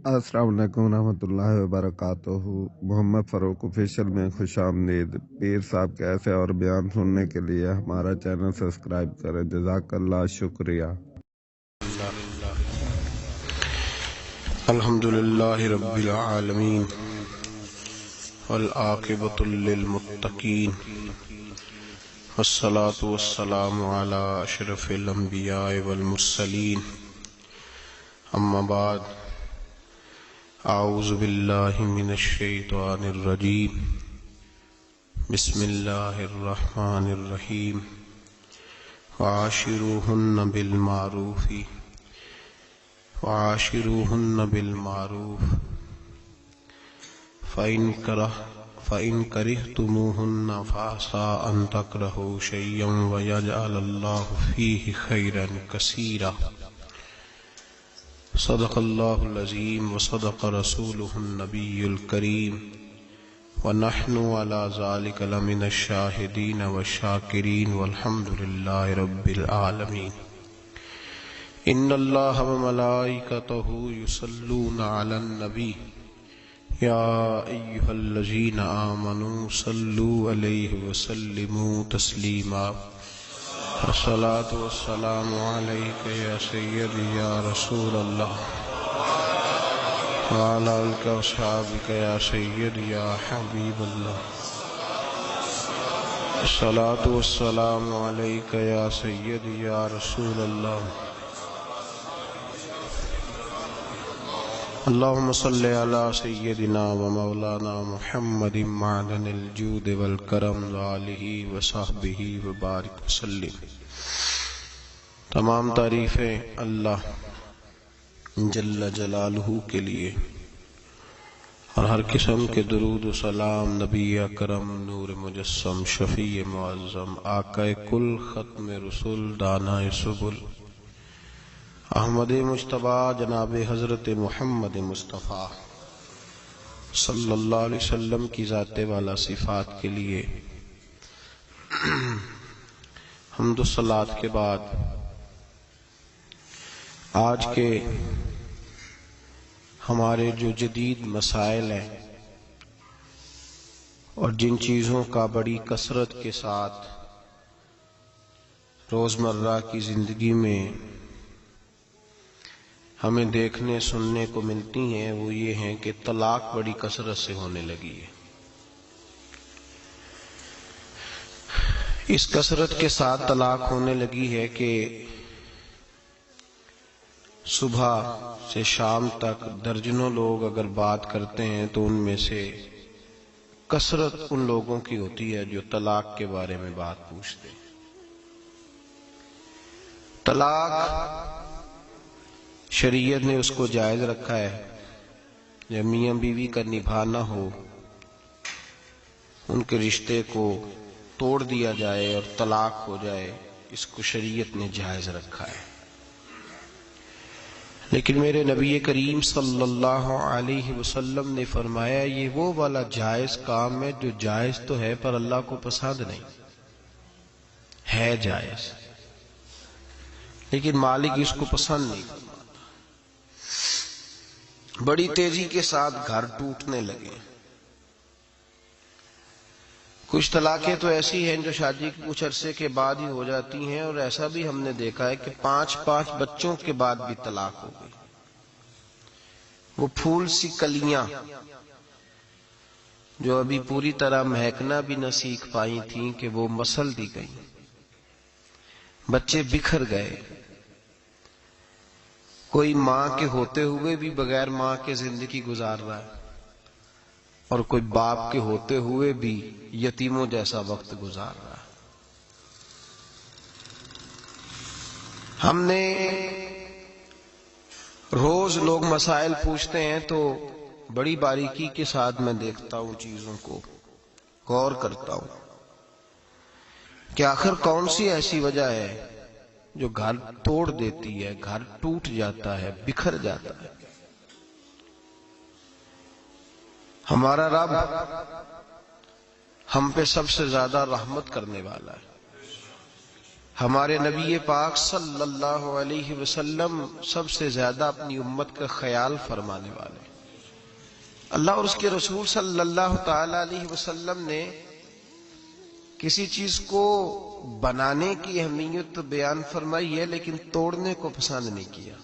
السلام علیکم ورحمۃ اللہ وبرکاتہ۔ محمد فاروق آفیشیل میں خوش آمدید۔ پیر صاحب کے ایسے اور بیان سننے کے لیے ہمارا چینل سبسکرائب کریں۔ جزاک اللہ، شکریہ۔ الحمدللہ رب العالمین والعاقبۃ للمتقین والصلاة والسلام علی اشرف الانبیاء والمرسلین، اما بعد، اعوذ باللہ من الشیطان الرجیم، بسم اللہ الرحمن الرحیم۔ وعاشروہن بالمعروف فَإِن كَرِهْتُمُوهُنَّ فَعَسَىٰ أَن تَكْرَهُوا شَيْئًا وَيَجْعَلَ اللَّهُ فِيهِ خَيْرًا كَثِيرًا۔ صدق اللہ العظیم وصدق رسولہ النبی الکریم، ونحن علی ذلک لمن الشاہدین والشاکرین والحمد للہ رب العالمین۔ ان اللہ وملائکتہ یصلون علی النبی یا ایہا الذین آمنوا صلوا علیہ وسلموا تسلیما۔ الصلاة والسلام علیک یا سیدی یا رسول اللہ، وعلی آلک واصحابک یا سیدی یا حبیب اللہ۔ الصلاة والسلام علیک یا سیدی یا رسول اللہ، اللہم صلی علی سیدنا و مولانا محمد معدن الجود والکرم وآلہ وصحبہ وبارک وسلم۔ تمام تعریفیں اللہ جل جلالہ کے لیے، اور ہر قسم کے درود و سلام نبی اکرم نور مجسم شفیع معظم آقا کل ختم رسول دانا سبل احمد مجتبیٰ جناب حضرت محمد مصطفیٰ صلی اللہ علیہ وسلم کی ذات والا صفات کے لیے حمد و صلوات کے بعد آج کے ہمارے جو جدید مسائل ہیں اور جن چیزوں کا بڑی کثرت کے ساتھ روزمرہ کی زندگی میں ہمیں دیکھنے سننے کو ملتی ہیں، وہ یہ ہیں کہ طلاق بڑی کثرت سے ہونے لگی ہے۔ اس کثرت کے ساتھ طلاق ہونے لگی ہے کہ صبح سے شام تک درجنوں لوگ اگر بات کرتے ہیں تو ان میں سے کثرت ان لوگوں کی ہوتی ہے جو طلاق کے بارے میں بات پوچھتے ہیں۔ طلاق شریعت نے اس کو جائز رکھا ہے، جب میاں بیوی کا نبھانا ہو، ان کے رشتے کو توڑ دیا جائے اور طلاق ہو جائے، اس کو شریعت نے جائز رکھا ہے۔ لیکن میرے نبی کریم صلی اللہ علیہ وسلم نے فرمایا یہ وہ والا جائز کام ہے جو جائز تو ہے پر اللہ کو پسند نہیں ہے، جائز لیکن مالک اس کو پسند نہیں کرتا۔ بڑی تیزی کے ساتھ گھر ٹوٹنے لگے۔ کچھ طلاقیں تو ایسی ہیں جو شادی کے کچھ عرصے کے بعد ہی ہو جاتی ہیں، اور ایسا بھی ہم نے دیکھا ہے کہ 5 بچوں کے بعد بھی طلاق ہو گئی۔ وہ پھول سی کلیاں جو ابھی پوری طرح مہکنا بھی نہ سیکھ پائی تھیں کہ وہ مسل دی گئیں، بچے بکھر گئے۔ کوئی ماں کے ہوتے ہوئے بھی بغیر ماں کے زندگی گزار رہا ہے، اور کوئی باپ کے ہوتے ہوئے بھی یتیموں جیسا وقت گزار رہا ہے۔ ہم نے روز لوگ مسائل پوچھتے ہیں تو بڑی باریکی کے ساتھ میں دیکھتا ہوں، چیزوں کو غور کرتا ہوں کہ آخر کون سی ایسی وجہ ہے جو گھر توڑ دیتی ہے، گھر ٹوٹ جاتا ہے، بکھر جاتا ہے۔ ہمارا رب ہم پہ سب سے زیادہ رحمت کرنے والا ہے، ہمارے نبی پاک صلی اللہ علیہ وسلم سب سے زیادہ اپنی امت کا خیال فرمانے والے. اللہ اور اس کے رسول صلی اللہ تعالی علیہ وسلم نے کسی چیز کو بنانے کی اہمیت بیان فرمائی ہے لیکن توڑنے کو پسند نہیں کیا.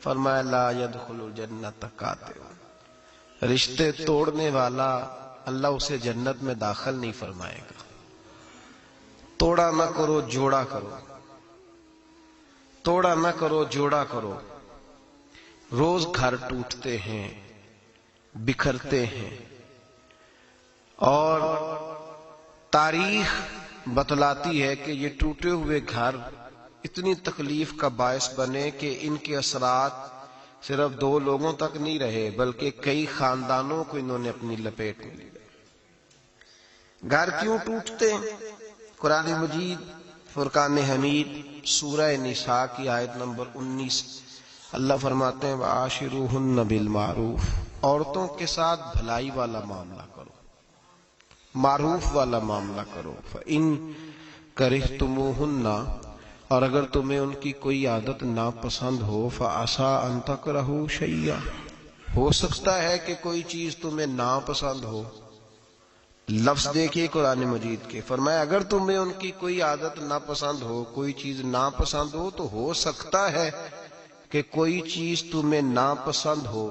فرمایا لا يدخل الجنت قاطع، رشتے توڑنے والا اللہ اسے جنت میں داخل نہیں فرمائے گا. توڑا نہ کرو جوڑا کرو، توڑا نہ کرو جوڑا کرو. روز گھر ٹوٹتے ہیں، بکھرتے ہیں، اور تاریخ بتلاتی ہے کہ یہ ٹوٹے ہوئے گھر اتنی تکلیف کا باعث بنے کہ ان کے اثرات صرف 2 لوگوں تک نہیں رہے بلکہ کئی خاندانوں کو انہوں نے اپنی لپیٹ میں لیا. گھر کیوں ٹوٹتے ہیں؟ قرآن مجید فرقان حمید سورہ نساء کی آیت نمبر 19 اللہ فرماتے ہیں وَعَاشِرُوهُنَّ بِالْمَعْرُوفِ، عورتوں کے ساتھ بھلائی والا معاملہ کرو، معروف والا معاملہ کرو. فَإِن كَرِهْتُمُوهُنَّ، اور اگر تمہیں ان کی کوئی عادت ناپسند ہو فَعَسَىٰ أَن تَكْرَهُوا شَيْئًا، ہو سکتا ہے کہ کوئی چیز تمہیں ناپسند ہو. لفظ دیکھیے قرآن مجید کے، فرمایا اگر تمہیں ان کی کوئی عادت ناپسند ہو، کوئی چیز ناپسند ہو سکتا ہے کہ کوئی چیز تمہیں ناپسند ہو.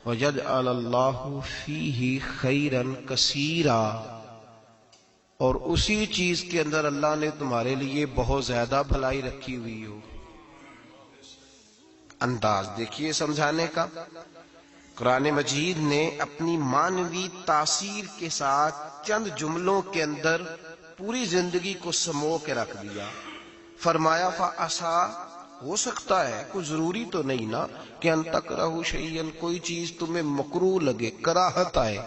وَيَجْعَلَ اللَّهُ فِيهِ خَيْرًا كَثِيرًا، اور اسی چیز کے اندر اللہ نے تمہارے لیے بہت زیادہ بھلائی رکھی ہوئی ہو. انداز دیکھیے سمجھانے کا. قرآن مجید نے اپنی معنوی تاثیر کے ساتھ چند جملوں کے اندر پوری زندگی کو سمو کے رکھ دیا. فرمایا فَعَسَىٰ، ہو سکتا ہے، کوئی ضروری تو نہیں نا کہ ان تکرہوا شیئن، کوئی چیز تمہیں مکروہ لگے، کراہت آئے.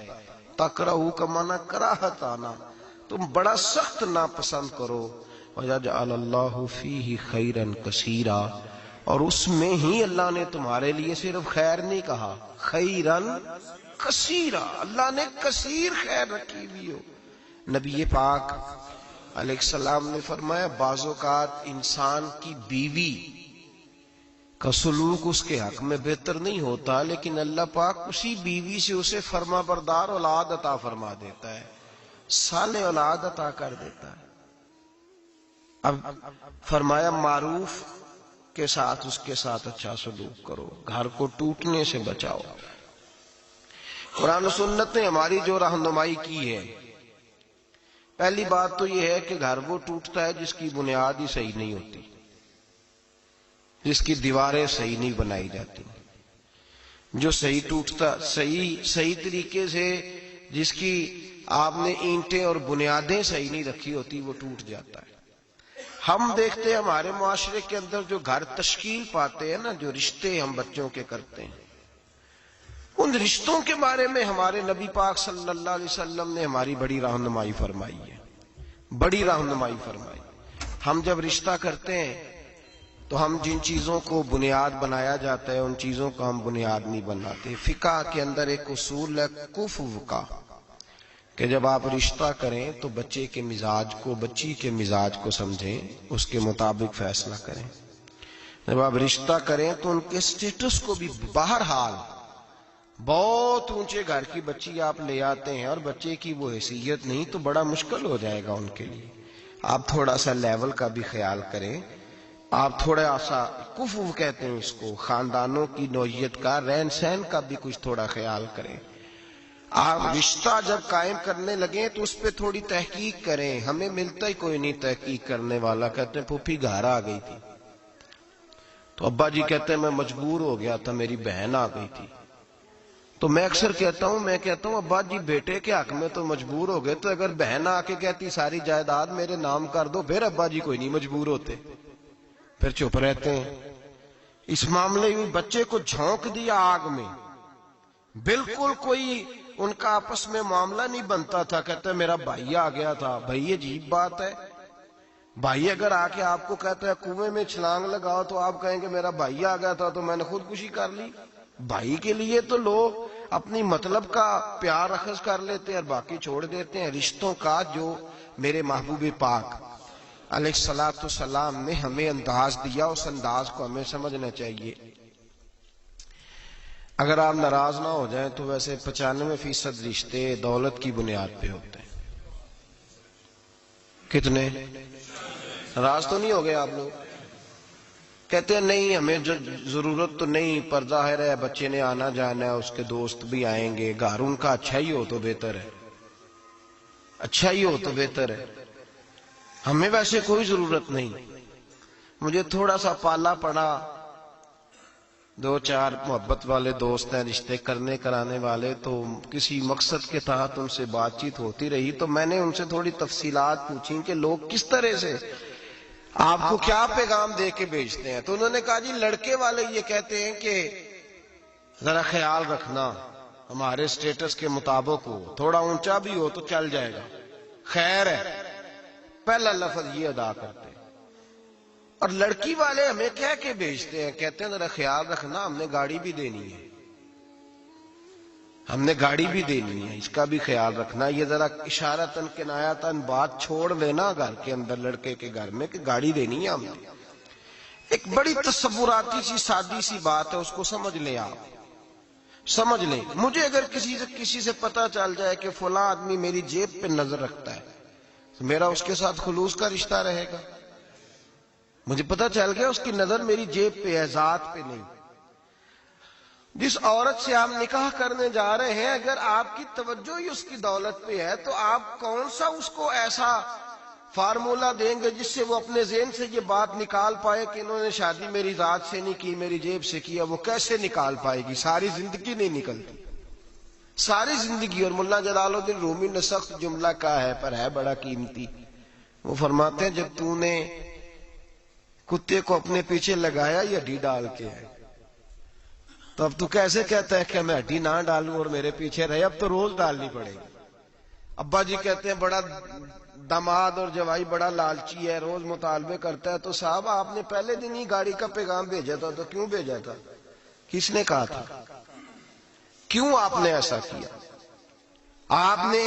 تکرہوا کا معنی کراہت آنا، تم بڑا سخت ناپسند کرو. وَيَجْعَلَ اللَّهُ فِيهِ خَيْرًا كَثِيرًا، اور اس میں ہی اللہ نے تمہارے لیے صرف خیر نہیں کہا، خیرن کثیرا، اللہ نے کثیر خیر رکھی ہوئی ہو. نبی پاک علیہ السلام نے فرمایا بعض اوقات انسان کی بیوی کا سلوک اس کے حق میں بہتر نہیں ہوتا، لیکن اللہ پاک اسی بیوی سے اسے فرما بردار اولاد عطا فرما دیتا ہے، صالح اولاد عطا کر دیتا ہے. اب فرمایا معروف کے ساتھ اس کے ساتھ اچھا سلوک کرو، گھر کو ٹوٹنے سے بچاؤ. قرآن و سنت نے ہماری جو رہنمائی کی ہے، پہلی بات تو یہ ہے کہ گھر وہ ٹوٹتا ہے جس کی بنیاد ہی صحیح نہیں ہوتی، جس کی دیواریں صحیح نہیں بنائی جاتی. جو صحیح ٹوٹتا، صحیح طریقے سے جس کی آپ نے اینٹیں اور بنیادیں صحیح نہیں رکھی ہوتی، وہ ٹوٹ جاتا ہے. ہم دیکھتے ہیں ہمارے معاشرے کے اندر جو گھر تشکیل پاتے ہیں نا، جو رشتے ہم بچوں کے کرتے ہیں، ان رشتوں کے بارے میں ہمارے نبی پاک صلی اللہ علیہ وسلم نے ہماری بڑی رہنمائی فرمائی ہے، بڑی رہنمائی فرمائی. ہم جب رشتہ کرتے ہیں تو ہم جن چیزوں کو بنیاد بنایا جاتا ہے ان چیزوں کو ہم بنیاد نہیں بناتے. فقہ کے اندر ایک اصول ہے کفو کا، کہ جب آپ رشتہ کریں تو بچے کے مزاج کو، بچی کے مزاج کو سمجھیں، اس کے مطابق فیصلہ کریں. جب آپ رشتہ کریں تو ان کے سٹیٹس کو بھی، بہرحال بہت اونچے گھر کی بچی آپ لے آتے ہیں اور بچے کی وہ حیثیت نہیں تو بڑا مشکل ہو جائے گا ان کے لیے. آپ تھوڑا سا لیول کا بھی خیال کریں، آپ تھوڑا سا کفو کہتے ہیں اس کو، خاندانوں کی نوعیت کا، رہن سہن کا بھی کچھ تھوڑا خیال کریں. آپ رشتہ جب قائم کرنے لگیں تو اس پہ تھوڑی تحقیق کریں. ہمیں ملتا ہی کوئی نہیں تحقیق کرنے والا. کہتے ہیں پھوپھی گھر آ گئی تھی تو ابا جی کہتے ہیں میں مجبور ہو گیا تھا، میری بہن آ گئی تھی. تو میں اکثر کہتا ہوں ابا جی بیٹے کے حق میں تو مجبور ہو گئے، تو اگر بہن آ کے کہتی ساری جائیداد میرے نام کر دو، پھر ابا جی کوئی نہیں مجبور ہوتے، پھر چپ رہتے ہیں. اس معاملے میں بچے کو جھونک دیا آگ میں، بالکل کوئی ان کا آپس میں معاملہ نہیں بنتا تھا. کہتا ہے میرا بھائی آ گیا تھا. بھائی عجیب بات ہے، بھائی اگر آ کے آپ کو کہتا ہے کنویں میں چھلانگ لگاؤ تو آپ کہیں گے میرا بھائی آ گیا تھا تو میں نے خودکشی کر لی. بھائی کے لیے تو لوگ اپنی مطلب کا پیار اخذ کر لیتے ہیں اور باقی چھوڑ دیتے ہیں. رشتوں کا جو میرے محبوب پاک علیہ الصلوۃ والسلام نے ہمیں انداز دیا، اس انداز کو ہمیں سمجھنا چاہیے۔ اگر آپ ناراض نہ ہو جائیں تو ویسے 95% رشتے دولت کی بنیاد پہ ہوتے ہیں۔ کتنے؟ ناراض تو نہیں ہو گئے آپ لوگ؟ کہتے ہیں نہیں ہمیں ضرورت تو نہیں، پر ظاہر ہے بچے نے آنا جانا ہے، اس کے دوست بھی آئیں گے، گھر ان کا اچھا ہی ہو تو بہتر ہے، اچھا ہی ہو تو بہتر ہے، ہمیں ویسے کوئی ضرورت نہیں۔ مجھے تھوڑا سا پالا پڑا، 2-4 محبت والے دوست ہیں، رشتے کرنے کرانے والے، تو کسی مقصد کے تحت ان سے بات چیت ہوتی رہی، تو میں نے ان سے تھوڑی تفصیلات پوچھی کہ لوگ کس طرح سے آپ کو کیا پیغام دے کے بھیجتے ہیں۔ تو انہوں نے کہا جی لڑکے والے یہ کہتے ہیں کہ ذرا خیال رکھنا، ہمارے سٹیٹس کے مطابق ہو، تھوڑا اونچا بھی ہو تو چل جائے گا، خیر ہے، پہلا لفظ یہ ادا کرتے ہیں۔ اور لڑکی والے ہمیں کہہ کے بھیجتے ہیں، کہتے ہیں ذرا خیال رکھنا، ہم نے گاڑی بھی دینی ہے، ہم نے گاڑی بھی دینی ہے، اس کا بھی خیال رکھنا۔ یہ ذرا اشارتاً کنایتاً بات چھوڑ لینا گھر کے اندر، لڑکے کے گھر میں، کہ گاڑی دینی ہے ہم نے۔ ایک بڑی تصوراتی سی سادی سی بات ہے، اس کو سمجھ لیں، آپ سمجھ لیں۔ مجھے اگر کسی سے پتہ چل جائے کہ فلاں آدمی میری جیب پہ نظر رکھتا ہے تو میرا اس کے ساتھ خلوص کا رشتہ رہے گا؟ مجھے پتہ چل گیا اس کی نظر میری جیب پہ ہے، ذات پہ نہیں۔ جس عورت سے آپ نکاح کرنے جا رہے ہیں، اگر آپ کی توجہ ہی اس کی دولت پہ ہے تو آپ کون سا اس کو ایسا فارمولہ دیں گے جس سے وہ اپنے ذہن سے یہ بات نکال پائے کہ انہوں نے شادی میری ذات سے نہیں کی، میری جیب سے کیا؟ وہ کیسے نکال پائے گی؟ ساری زندگی نہیں نکلتی، ساری زندگی۔ اور ملا جلال الدین رومی نے سخت جملہ کہا ہے، پر ہے بڑا قیمتی۔ وہ فرماتے ہیں جب تو نے کتے کو اپنے پیچھے لگایا یہ ہڈی ڈال کے ہے، تو اب تو کیسے کہتا ہے کہ میں ہڈی نہ ڈالوں اور میرے پیچھے رہے؟ اب تو روز ڈالنی پڑے گی۔ ابا جی کہتے ہیں بڑا داماد اور جوائی بڑا لالچی ہے، روز مطالبے کرتا ہے، تو صاحب آپ نے پہلے دن ہی گاڑی کا پیغام بھیجا تھا، تو کیوں بھیجا تھا؟ کس نے کہا تھا؟ کیوں آپ نے ایسا کیا؟ آپ نے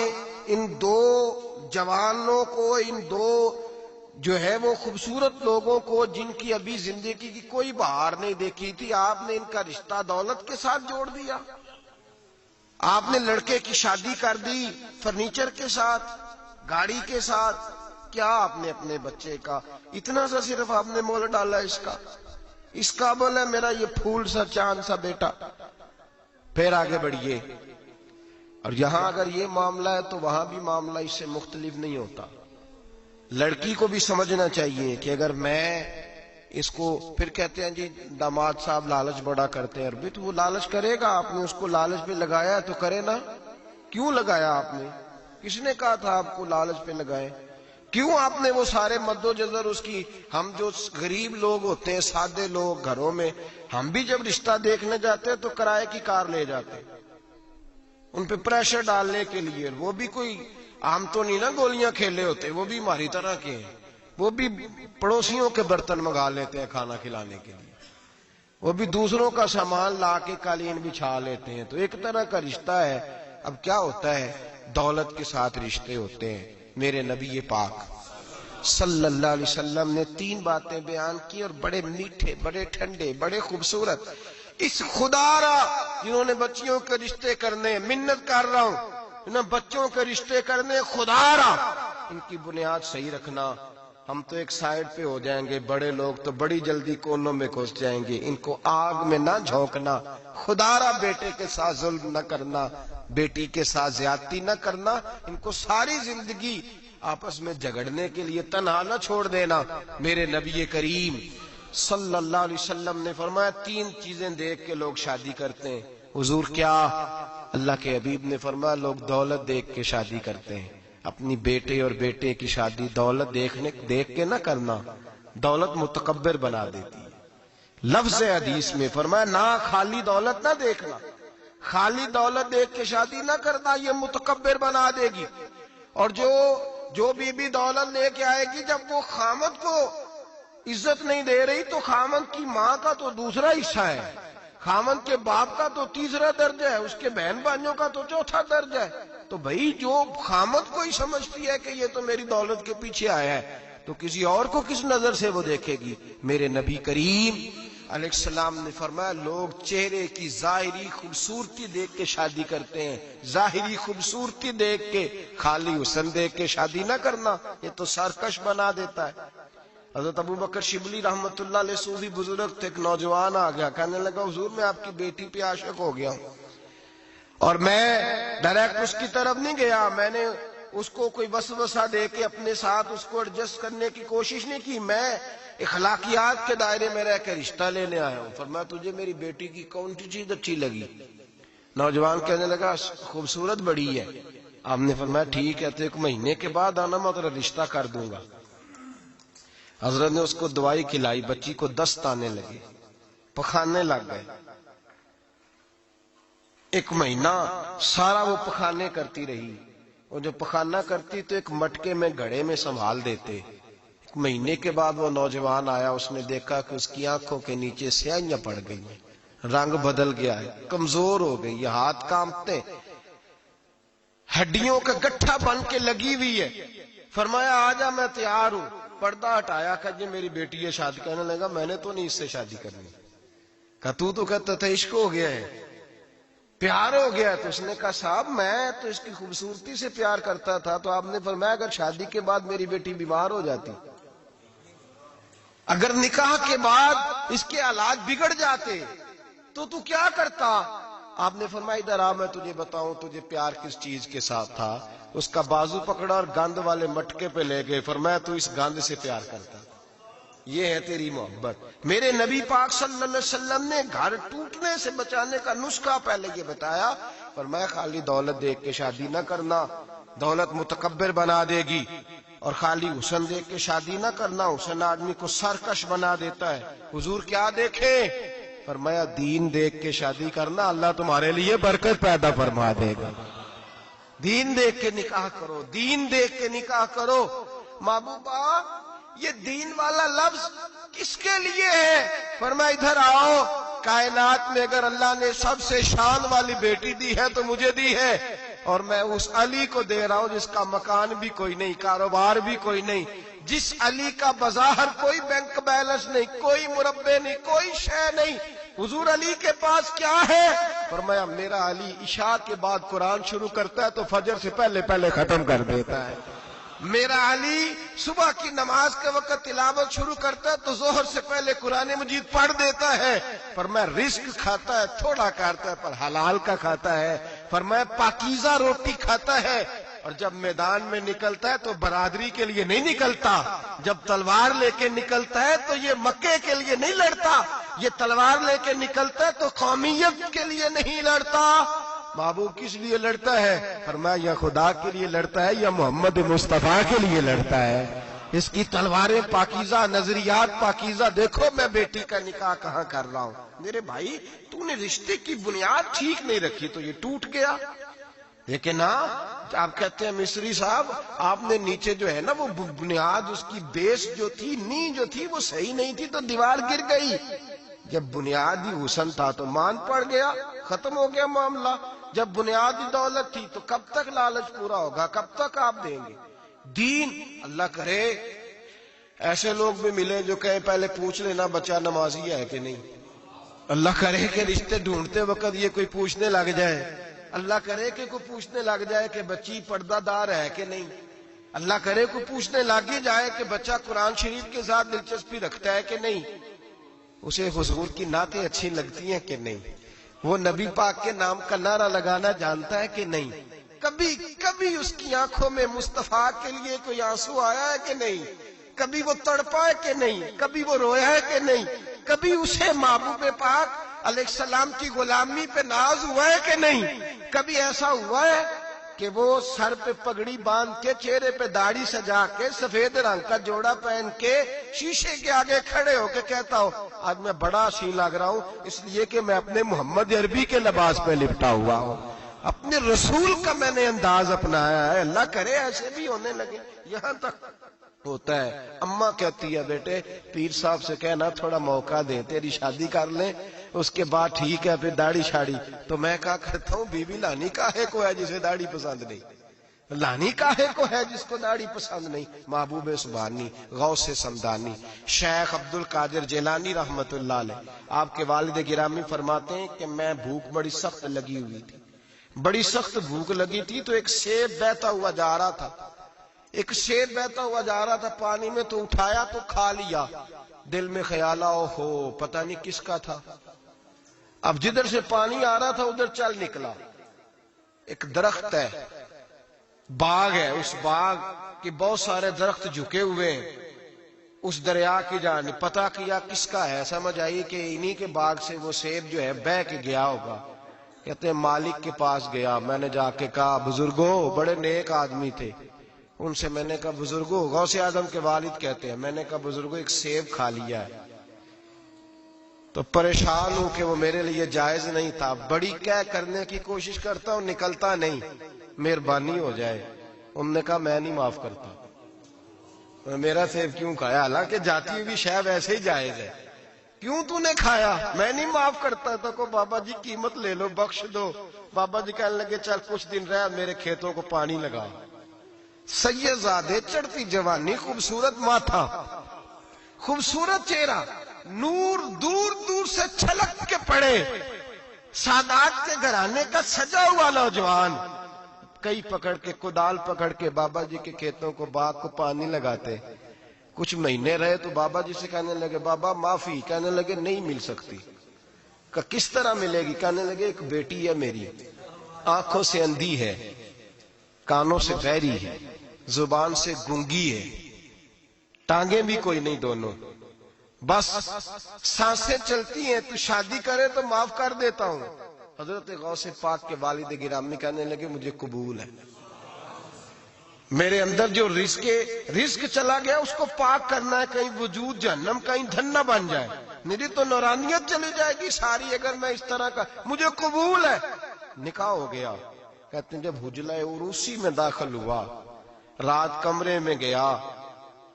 ان دو جوانوں کو، ان دو جو ہے وہ خوبصورت لوگوں کو، جن کی ابھی زندگی کی کوئی بہار نہیں دیکھی تھی، آپ نے ان کا رشتہ دولت کے ساتھ جوڑ دیا۔ آپ نے لڑکے کی شادی کر دی فرنیچر کے ساتھ، گاڑی کے ساتھ۔ کیا آپ نے اپنے بچے کا اتنا سا صرف آپ نے مول ڈالا اس کا بولا میرا یہ پھول سا چاند سا بیٹا؟ پھر آگے بڑھیے، اور یہاں اگر یہ معاملہ ہے تو وہاں بھی معاملہ اس سے مختلف نہیں ہوتا۔ لڑکی کو بھی سمجھنا چاہیے کہ اگر میں اس کو، پھر کہتے ہیں جی داماد صاحب لالچ بڑا کرتے ہیں، عربی تو وہ لالچ کرے گا، آپ نے اس کو لالچ پہ لگایا تو کرے نا۔ کیوں لگایا آپ نے؟ کس نے کہا تھا آپ کو لالچ پہ لگائیں؟ کیوں آپ نے وہ سارے مد و جزر اس کی؟ ہم جو غریب لوگ ہوتے ہیں، سادے لوگ گھروں میں، ہم بھی جب رشتہ دیکھنے جاتے ہیں تو کرائے کی کار لے جاتے ہیں ان پہ پریشر ڈالنے کے لیے۔ وہ بھی کوئی عام تو نہیں نا گولیاں کھیلے ہوتے، وہ بھی ہماری طرح کے ہیں، وہ بھی پڑوسیوں کے برتن منگا لیتے ہیں کھانا کھلانے کے لیے، وہ بھی دوسروں کا سامان لا کے قالین بچھا لیتے ہیں۔ تو ایک طرح کا رشتہ ہے۔ اب کیا ہوتا ہے؟ دولت کے ساتھ رشتے ہوتے ہیں۔ میرے نبی پاک صلی اللہ علیہ وسلم نے 3 باتیں بیان کی، اور بڑے میٹھے، بڑے ٹھنڈے، بڑے خوبصورت۔ اس خدا را جنہوں نے بچیوں کے رشتے کرنے، منت کر رہا ہوں، انہوں نے بچوں کے رشتے کرنے، خدا را ان کی بنیاد صحیح رکھنا۔ ہم تو ایک سائیڈ پہ ہو جائیں گے، بڑے لوگ تو بڑی جلدی کونوں میں گھس جائیں گے۔ ان کو آگ میں نہ جھونکنا، خدا را بیٹے کے ساتھ ظلم نہ کرنا، بیٹی کے ساتھ زیادتی نہ کرنا، ان کو ساری زندگی آپس میں جھگڑنے کے لیے تنہا نہ چھوڑ دینا۔ میرے نبی کریم صلی اللہ علیہ وسلم نے فرمایا 3 چیزیں دیکھ کے لوگ شادی کرتے ہیں۔ حضور کیا؟ اللہ کے حبیب نے فرمایا لوگ دولت دیکھ کے شادی کرتے ہیں۔ اپنی بیٹے اور بیٹے کی شادی دولت دیکھ کے نہ کرنا، دولت متکبر بنا دیتی ہے۔ لفظ حدیث میں فرمایا نہ خالی دولت نہ دیکھنا، خالی دولت دیکھ کے شادی نہ کرنا، یہ متکبر بنا دے گی۔ اور جو بی دولت لے کے آئے گی، جب وہ خامد کو عزت نہیں دے رہی تو خامد کی ماں کا تو دوسرا حصہ ہے، خامد کے باپ کا تو تیسرا درجہ ہے، اس کے بہن بھائیوں کا تو چوتھا درجہ ہے۔ تو بھائی جو خامد کو ہی سمجھتی ہے کہ یہ تو میری دولت کے پیچھے آیا ہے، تو کسی اور کو کس نظر سے وہ دیکھے گی؟ میرے نبی کریم علیہ السلام نے فرمایا لوگ چہرے کی ظاہری خوبصورتی دیکھ کے شادی کرتے ہیں، ظاہری خوبصورتی دیکھ کے، خالی حسن دیکھ کے شادی نہ کرنا، یہ تو سرکش بنا دیتا ہے۔ حضرت ابو بکر شبلی رحمۃ اللہ علیہ صوفی بزرگ تھے، ایک نوجوان آ گیا، کہنے لگا حضور میں آپ کی بیٹی پہ عاشق ہو گیا ہوں، اور میں ڈائریکٹ اس کی طرف نہیں گیا، میں نے اس کو کوئی وسوسہ دے کے اپنے ساتھ اس کو ایڈجسٹ کرنے کی کوشش نہیں کی، میں اخلاقیات کے دائرے میں رہ کے رشتہ لینے آیا ہوں۔ فرمایا تجھے میری بیٹی کی کون سی چیز اچھی لگی؟ نوجوان کہنے لگا خوبصورت بڑی ہے۔ آپ نے فرمایا ٹھیک ہے، تو 1 مہینے کے بعد آنا، میں تیرا رشتہ کر دوں گا۔ حضرت نے اس کو دوائی کھلائی، بچی کو دست آنے لگے، پخانے لگ گئے۔ 1 مہینہ سارا وہ پخانے کرتی رہی، اور جو پخانا کرتی تو ایک مٹکے میں گھڑے میں سنبھال دیتے۔ 1 مہینے کے بعد وہ نوجوان آیا، اس نے دیکھا کہ اس کی آنکھوں کے نیچے سیاہیاں پڑ گئی ہیں، رنگ بدل گیا ہے، کمزور ہو گئی ہے، ہاتھ کانپتے، ہڈیوں کا گٹھا بن کے لگی ہوئی ہے۔ فرمایا آجا میں تیار ہوں۔ پردہ ہٹایا کہ جی میری بیٹی ہے، شادی کرنے لگا، میں نے تو نہیں اس سے شادی کرنی۔ کہا تو کہتا تھا عشق ہو گیا ہے، پیار ہو گیا ہے۔ تو اس نے کہا صاحب میں تو اس کی خوبصورتی سے پیار کرتا تھا۔ تو آپ نے فرمایا اگر شادی کے بعد میری بیٹی بیمار ہو جاتی، اگر نکاح کے بعد اس کے حالات بگڑ جاتے تو کیا کرتا؟ آپ نے فرمایا ادھر آ، میں تجھے بتاؤں تجھے پیار کس چیز کے ساتھ تھا۔ اس کا بازو پکڑا اور گند والے مٹکے پہ لے گئے، فرمایا تو اس گند سے پیار کرتا، یہ ہے تیری محبت۔ میرے نبی پاک صلی اللہ علیہ وسلم نے گھر ٹوٹنے سے بچانے کا نسخہ پہلے یہ بتایا، فرمایا خالی دولت دیکھ کے شادی نہ کرنا، دولت متکبر بنا دے گی، اور خالی حسن دیکھ کے شادی نہ کرنا، حسن آدمی کو سرکش بنا دیتا ہے۔ حضور کیا دیکھیں؟ فرمایا دین دیکھ کے شادی کرنا، اللہ تمہارے لیے برکت پیدا فرما دے گا۔ دین دیکھ کے نکاح کرو، دین دیکھ کے نکاح کرو۔ محبوبہ یہ دین والا لفظ کس کے لیے ہے؟ فرمایا ادھر آؤ، کائنات میں اگر اللہ نے سب سے شان والی بیٹی دی ہے تو مجھے دی ہے، اور میں اس علی کو دے رہا ہوں جس کا مکان بھی کوئی نہیں، کاروبار بھی کوئی نہیں، جس علی کا بظاہر کوئی بینک بیلنس نہیں، کوئی مربع نہیں، کوئی شے نہیں۔ حضور علی کے پاس کیا ہے؟ فرمایا میرا علی عشاء کے بعد قرآن شروع کرتا ہے تو فجر سے پہلے ختم کر دیتا ہے۔ میرا علی صبح کی نماز کے وقت تلاوت شروع کرتا ہے تو ظہر سے پہلے قرآن مجید پڑھ دیتا ہے۔ فرمایا رزق کھاتا ہے، تھوڑا کھاتا ہے پر حلال کا کھاتا ہے۔ فرمایا پاکیزہ روٹی کھاتا ہے، اور جب میدان میں نکلتا ہے تو برادری کے لیے نہیں نکلتا، جب تلوار لے کے نکلتا ہے تو یہ مکے کے لیے نہیں لڑتا، یہ تلوار لے کے نکلتا ہے تو قومیت کے لیے نہیں لڑتا۔ محبوب کس لیے لڑتا ہے؟ فرمایا یا خدا کے لیے لڑتا ہے یا محمد مصطفیٰ کے لیے لڑتا ہے۔ اس کی تلواریں پاکیزہ، نظریات پاکیزہ۔ دیکھو میں بیٹی کا نکاح کہاں کر رہا ہوں، میرے بھائی تو نے رشتے کی بنیاد ٹھیک نہیں رکھی تو یہ ٹوٹ گیا۔ لیکن ہاں آپ کہتے ہیں مصری صاحب آپ نے نیچے جو ہے نا وہ بنیاد، اس کی بیس جو تھی، نیو جو تھی وہ صحیح نہیں تھی تو دیوار گر گئی۔ جب بنیادی حسن تھا تو مان پڑ گیا، ختم ہو گیا معاملہ۔ جب بنیادی دولت تھی تو کب تک لالچ پورا ہوگا، کب تک آپ دیں گے؟ دین اللہ کرے ایسے لوگ بھی ملے جو کہیں پہلے پوچھ لینا بچہ نمازی ہے کہ نہیں۔ اللہ کرے کہ رشتے ڈھونڈتے وقت یہ کوئی پوچھنے لگ جائے، اللہ کرے کہ کوئی پوچھنے لگ جائے کہ بچی پردہ دار ہے کہ نہیں، اللہ کرے کوئی پوچھنے لگ ہی جائے کہ بچہ قرآن شریف کے ساتھ دلچسپی رکھتا ہے کہ نہیں، اسے حضور کی نعتیں اچھی لگتی ہیں کہ نہیں، وہ نبی پاک کے نام کا نعرہ لگانا جانتا ہے کہ نہیں، کبھی اس کی آنکھوں میں مصطفیٰ کے لیے کوئی آنسو آیا ہے کہ نہیں، کبھی وہ تڑپا ہے کہ نہیں، کبھی وہ رویا ہے کہ نہیں، کبھی اسے محبوب پاک علیہ السلام کی غلامی پہ ناز ہوا ہے کہ نہیں، کبھی ایسا ہوا ہے کہ وہ سر پہ پگڑی باندھ کے، چہرے پہ داڑھی سجا کے، سفید رنگ کا جوڑا پہن کے شیشے کے آگے کھڑے ہو کے کہتا ہو آج میں بڑا حسین لگ رہا ہوں اس لیے کہ میں اپنے محمد عربی کے لباس پہ لپٹا ہوا ہوں، اپنے رسول کا میں نے انداز اپنایا ہے۔ اللہ کرے ایسے بھی ہونے لگے، یہاں تک ہوتا ہے۔ اماں کہتی ہے بیٹے پیر صاحب سے کہنا تھوڑا موقع دیں، تیری شادی کر لیں اس کے بعد ٹھیک ہے پھر داڑھی شاڑی۔ تو میں کہا کرتا ہوں بی بی لانی کاہے کو ہے جسے داڑھی پسند نہیں، لانی کاہے کو ہے جس کو داڑھی پسند نہیں؟ محبوب سبحانی، غوث سمدانی، شیخ عبد القادر جیلانی رحمت اللہ علیہ، آپ کے والد گرامی فرماتے ہیں کہ میں بھوک بڑی سخت لگی ہوئی تھی، بڑی سخت بھوک لگی تھی، تو ایک سیب بہتا ہوا جا رہا تھا، ایک سیب بہتا ہوا جا رہا تھا پانی میں، تو اٹھایا تو کھا لیا، دل میں خیال آؤ ہو پتہ نہیں کس کا تھا۔ اب جدھر سے پانی آ رہا تھا ادھر چل نکلا، ایک درخت ہے، باغ ہے، اس باغ کے بہت سارے درخت جھکے ہوئے ہیں، اس دریا کی جانب پتہ کیا کس کا ہے، سمجھ آئی کہ انہی کے باغ سے وہ سیب جو ہے بہ کے گیا ہوگا۔ کہتے ہیں مالک کے پاس گیا، میں نے جا کے کہا بزرگوں، بڑے نیک آدمی تھے، ان سے میں نے کہا بزرگوں، غوث اعظم کے والد کہتے ہیں، میں نے کہا بزرگوں ایک سیب کھا لیا ہے، تو پریشان ہوں کہ وہ میرے لیے جائز نہیں تھا، بڑی کہہ کرنے کی کوشش کرتا ہوں نکلتا نہیں، مہربانی ہو جائے۔ انہوں نے کہا میں نہیں معاف کرتا، میرا سیب کیوں کھایا، حالانکہ جاتی ہوئی بھی شے ویسے ہی جائز ہے، کیوں تو نے کھایا؟ میں نہیں معاف کرتا۔ تو کو بابا جی قیمت لے لو، بخش دو۔ بابا جی کہنے لگے چل کچھ دن رہ، میرے کھیتوں کو پانی لگا۔ سید زادے، چڑھتی جوانی، خوبصورت ماتھا، خوبصورت چہرہ، نور دور دور سے چھلک کے پڑے، سادات کے گھرانے کا سجا ہوا نوجوان، کئی پکڑ کے کدال پکڑ کے بابا جی کے کھیتوں کو باغ کو پانی لگاتے۔ کچھ مہینے رہے تو بابا جی سے کہنے لگے بابا معافی، کہنے لگے نہیں مل سکتی۔ کہ کس طرح ملے گی؟ کہنے لگے ایک بیٹی ہے میری، آنکھوں سے اندھی ہے، کانوں سے بہری ہے، زبان سے گونگی ہے، ٹانگیں بھی کوئی نہیں دونوں، بس سانسیں چلتی ہیں، تو شادی کرے تو معاف کر دیتا ہوں۔ حضرت غوث پاک کے والد گرامی کہنے لگے مجھے قبول ہے، میرے اندر جو رزق چلا گیا اس کو پاک کرنا ہے، کہیں وجود جہنم کہیں دھن نہ بن جائے، میری تو نورانیت چلی جائے گی ساری اگر میں اس طرح کا، مجھے قبول ہے۔ نکاح ہو گیا۔ کہتے ہیں جب حجلہ عروسی میں داخل ہوا، رات کمرے میں گیا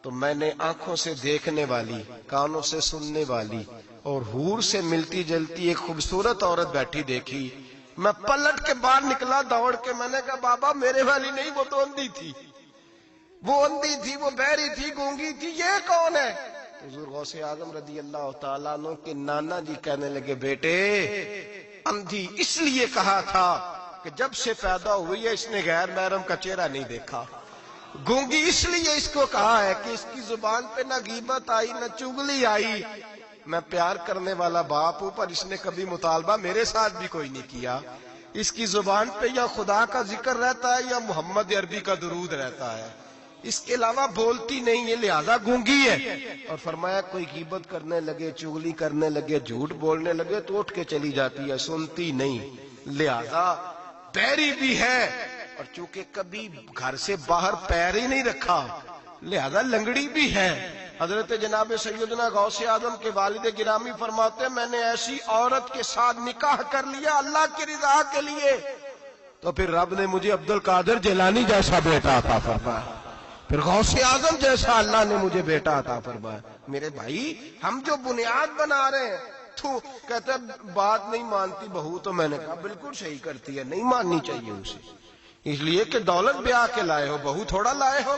تو میں نے آنکھوں سے دیکھنے والی، کانوں سے سننے والی اور حور سے ملتی جلتی ایک خوبصورت عورت بیٹھی دیکھی۔ میں پلٹ کے باہر نکلا دوڑ کے، میں نے کہا بابا میرے والی نہیں، وہ تو اندھی تھی، وہ اندھی تھی، وہ بہری تھی، گونگی تھی، یہ کون ہے؟ حضور غوث اعظم رضی اللہ تعالیٰ عنہ کے نانا جی کہنے لگے بیٹے اندھی اس لیے کہا تھا کہ جب سے پیدا ہوئی ہے اس نے غیر محرم کا چہرہ نہیں دیکھا، گونگی اس لیے اس کو کہا ہے کہ اس کی زبان پہ نہ غیبت آئی نہ چگلی آئی، میں پیار کرنے والا باپ ہوں پر اس نے کبھی مطالبہ میرے ساتھ بھی کوئی نہیں کیا، اس کی زبان پہ یا خدا کا ذکر رہتا ہے یا محمد عربی کا درود رہتا ہے، اس کے علاوہ بولتی نہیں ہے، لہذا گونگی ہے۔ اور فرمایا کوئی غیبت کرنے لگے، چگلی کرنے لگے، جھوٹ بولنے لگے تو اٹھ کے چلی جاتی ہے، سنتی نہیں، لہذا بہری بھی ہے، اور چونکہ کبھی گھر سے باہر پیر ہی نہیں رکھا لہذا لنگڑی بھی ہے۔ حضرت جناب سیدنا غوث اعظم کے والد گرامی فرماتے ہیں میں نے ایسی عورت کے ساتھ نکاح کر لیا اللہ کی رضا کے لیے، تو پھر رب نے مجھے عبد القادر جیلانی جیسا بیٹا عطا فرمایا، پھر غوث اعظم جیسا اللہ نے مجھے بیٹا عطا فرمایا۔ میرے بھائی ہم جو بنیاد بنا رہے ہیں، تو کہتے ہیں بات نہیں مانتی بہو، تو میں نے کہا بالکل صحیح کرتی ہے، نہیں ماننی چاہیے اسے، اس لیے کہ دولت بیاہ کے لائے ہو، بہو تھوڑا لائے ہو۔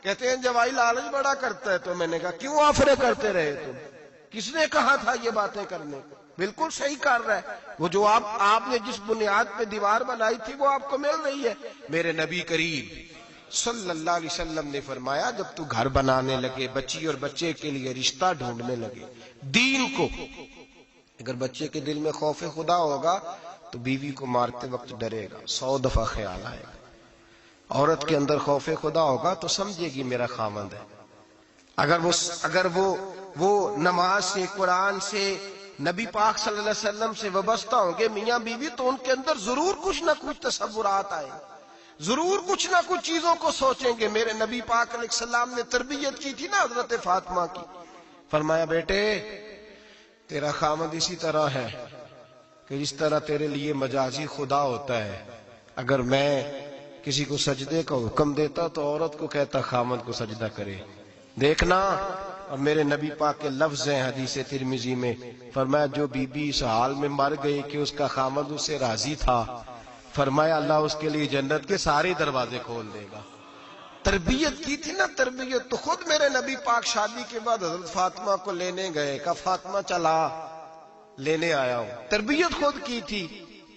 کہتے ہیں جوائی لالچ بڑا کرتا ہے، تو میں نے کہا کیوں آفرے کرتے رہے تم، کس نے کہا تھا یہ باتیں کرنے؟ بالکل صحیح کر رہا ہے، وہ جو آپ نے جس بنیاد پہ دیوار بنائی تھی وہ آپ کو مل رہی ہے۔ میرے نبی کریم صلی اللہ علیہ وسلم نے فرمایا جب تو گھر بنانے لگے، بچی اور بچے کے لیے رشتہ ڈھونڈنے لگے، دین کو، اگر بچے کے دل میں خوف خدا ہوگا تو بیوی کو مارتے وقت ڈرے گا، 100 دفعہ خیال آئے گا، عورت کے اندر خوف خدا ہوگا تو سمجھے گی میرا خاوند ہے، اگر وہ نماز سے، قرآن سے، نبی پاک صلی اللہ علیہ وسلم سے وابستہ ہوں گے میاں بیوی، تو ان کے اندر ضرور کچھ نہ کچھ تصورات آئے، ضرور کچھ نہ کچھ چیزوں کو سوچیں گے۔ میرے نبی پاک علیہ السلام نے تربیت کی تھی نا حضرت فاطمہ کی، فرمایا بیٹے تیرا خاوند اسی طرح ہے کہ جس طرح تیرے لیے مجازی خدا ہوتا ہے، اگر میں کسی کو سجدے کا حکم دیتا تو عورت کو کہتا خاوند کو سجدہ کرے، دیکھنا۔ اور میرے نبی پاک کے لفظ ہیں حدیث ترمذی میں، فرمایا جو بی بی اس حال میں مر گئی کہ اس کا خاوند اس سے راضی تھا، فرمایا اللہ اس کے لیے جنت کے سارے دروازے کھول دے گا۔ تربیت کی تھی نا، تربیت تو خود میرے نبی پاک شادی کے بعد حضرت فاطمہ کو لینے گئے، کہا فاطمہ چلا، لینے آیا ہوں، تربیت خود کی تھی۔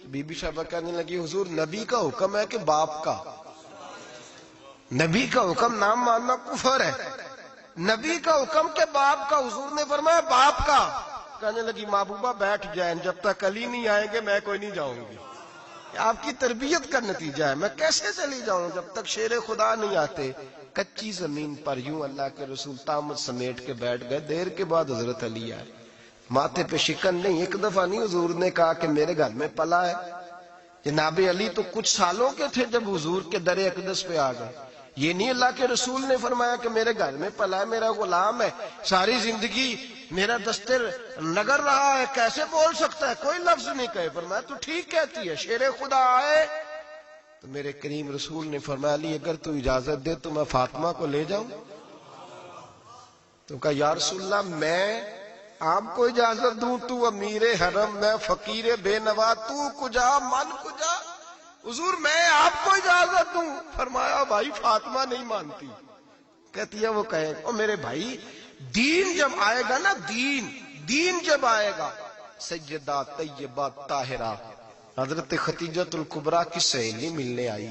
بی بی صاحبہ کہنے لگی حضور نبی کا حکم ہے کہ باپ کا؟ نبی کا حکم نام ماننا کفر ہے، نبی کا حکم کہ باپ کا، حضور نے فرمایا باپ کا۔ کہنے لگی محبوبہ بیٹھ جائیں، جب تک علی نہیں آئیں گے میں کوئی نہیں جاؤں گی۔ آپ کی تربیت کا نتیجہ ہے، میں کیسے چلی جاؤں جب تک شیر خدا نہیں آتے۔ کچی زمین پر یوں اللہ کے رسول طامت سمیٹ کے بیٹھ گئے، دیر کے بعد حضرت علی آئے، ماتھے پہ شکن نہیں، ایک دفعہ نہیں حضور نے کہا کہ میرے گھر میں پلا ہے۔ جناب علی تو کچھ سالوں کے تھے جب حضور کے در اقدس پہ آ گئے، یہ نہیں اللہ کے رسول نے فرمایا کہ میرے گھر میں پلا ہے، میرا غلام ہے، ساری زندگی میرا دستر نگر رہا ہے، کیسے بول سکتا ہے، کوئی لفظ نہیں کہے۔ فرمایا تو ٹھیک کہتی ہے، شیر خدا آئے تو میرے کریم رسول نے فرمایا علی اگر تو اجازت دے تو میں فاطمہ کو لے جاؤں؟ تو کہا یا رسول اللہ میں آپ کو اجازت دوں، تو امیر حرم، میں فقیر بے نوا، تو کجا من کجا، حضور میں آپ کو اجازت دوں۔ فرمایا بھائی فاطمہ نہیں مانتی، کہتی ہے وہ کہے او میرے بھائی دین جب آئے گا نا، دین جب آئے گا، سیدہ طیبہ طاہرہ حضرت ختیجۃ الکبریٰ کی سہیلی ملنے آئی،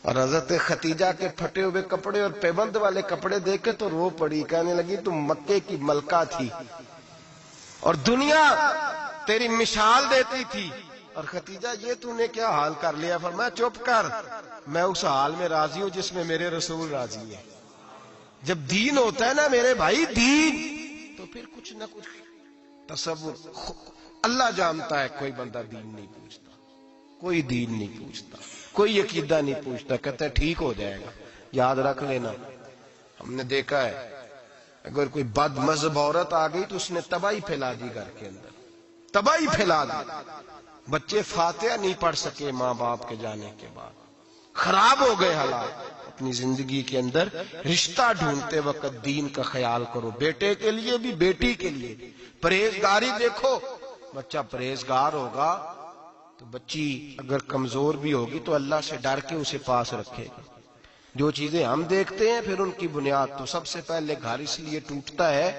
اور حضرت ختیجہ کے پھٹے ہوئے کپڑے اور پیبند والے کپڑے دیکھے تو رو پڑی، کہنے لگی تم مکے کی ملکہ تھی اور دنیا تیری مثال دیتی تھی، اور ختیجہ یہ تو نے کیا حال کر لیا؟ فرمایا چپ کر، میں اس حال میں راضی ہوں جس میں میرے رسول راضی ہے۔ جب دین ہوتا ہے نا میرے بھائی، دین تو پھر کچھ نہ کچھ تصور اللہ جانتا ہے۔ کوئی بندہ دین نہیں پوچھتا، کوئی دین نہیں پوچھتا، کوئی عقیدہ نہیں پوچھتا، کہتا ہے ٹھیک ہو جائے گا۔ یاد رکھ لینا، ہم نے دیکھا ہے اگر کوئی بد مذہب عورت آ گئی تو اس نے تباہی پھیلا دی، گھر کے اندر تباہی پھیلا دی، بچے فاتحہ نہیں پڑھ سکے ماں باپ کے جانے کے بعد، خراب ہو گئے حالات۔ اپنی زندگی کے اندر رشتہ ڈھونڈتے وقت دین کا خیال کرو، بیٹے کے لیے بھی بیٹی کے لیے بھی۔ پرہیزگاری دیکھو، بچہ پرہیزگار ہوگا تو بچی اگر کمزور بھی ہوگی تو اللہ سے ڈر کے اسے پاس رکھے گا۔ جو چیزیں ہم دیکھتے ہیں پھر ان کی بنیاد، تو سب سے پہلے گھر اس لیے ٹوٹتا ہے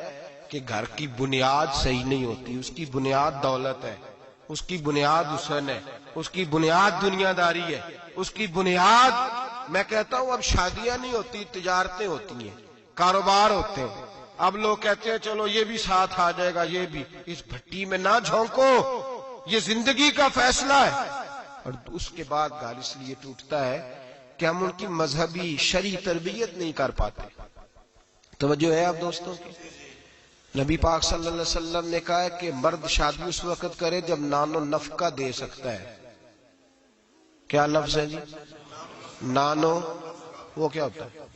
کہ گھر کی بنیاد صحیح نہیں ہوتی، اس کی بنیاد دولت ہے، اس کی بنیاد حسن ہے، اس کی بنیاد دنیا داری ہے، اس کی بنیاد، میں کہتا ہوں اب شادیاں نہیں ہوتی، تجارتیں ہوتی ہیں، کاروبار ہوتے ہیں۔ اب لوگ کہتے ہیں چلو یہ بھی ساتھ آ جائے گا، یہ بھی، اس بھٹی میں نہ جھونکو، یہ زندگی کا فیصلہ ہے۔ اور اس کے بعد گھر اس لیے ٹوٹتا ہے کہ ہم ان کی مذہبی شرعی تربیت نہیں کر پاتے۔ توجہ ہے آپ دوستوں کی؟ نبی پاک صلی اللہ علیہ وسلم نے کہا ہے کہ مرد شادی اس وقت کرے جب نان و نفقہ دے سکتا ہے۔ کیا لفظ ہے جی؟ نانو، وہ کیا ہوتا ہے؟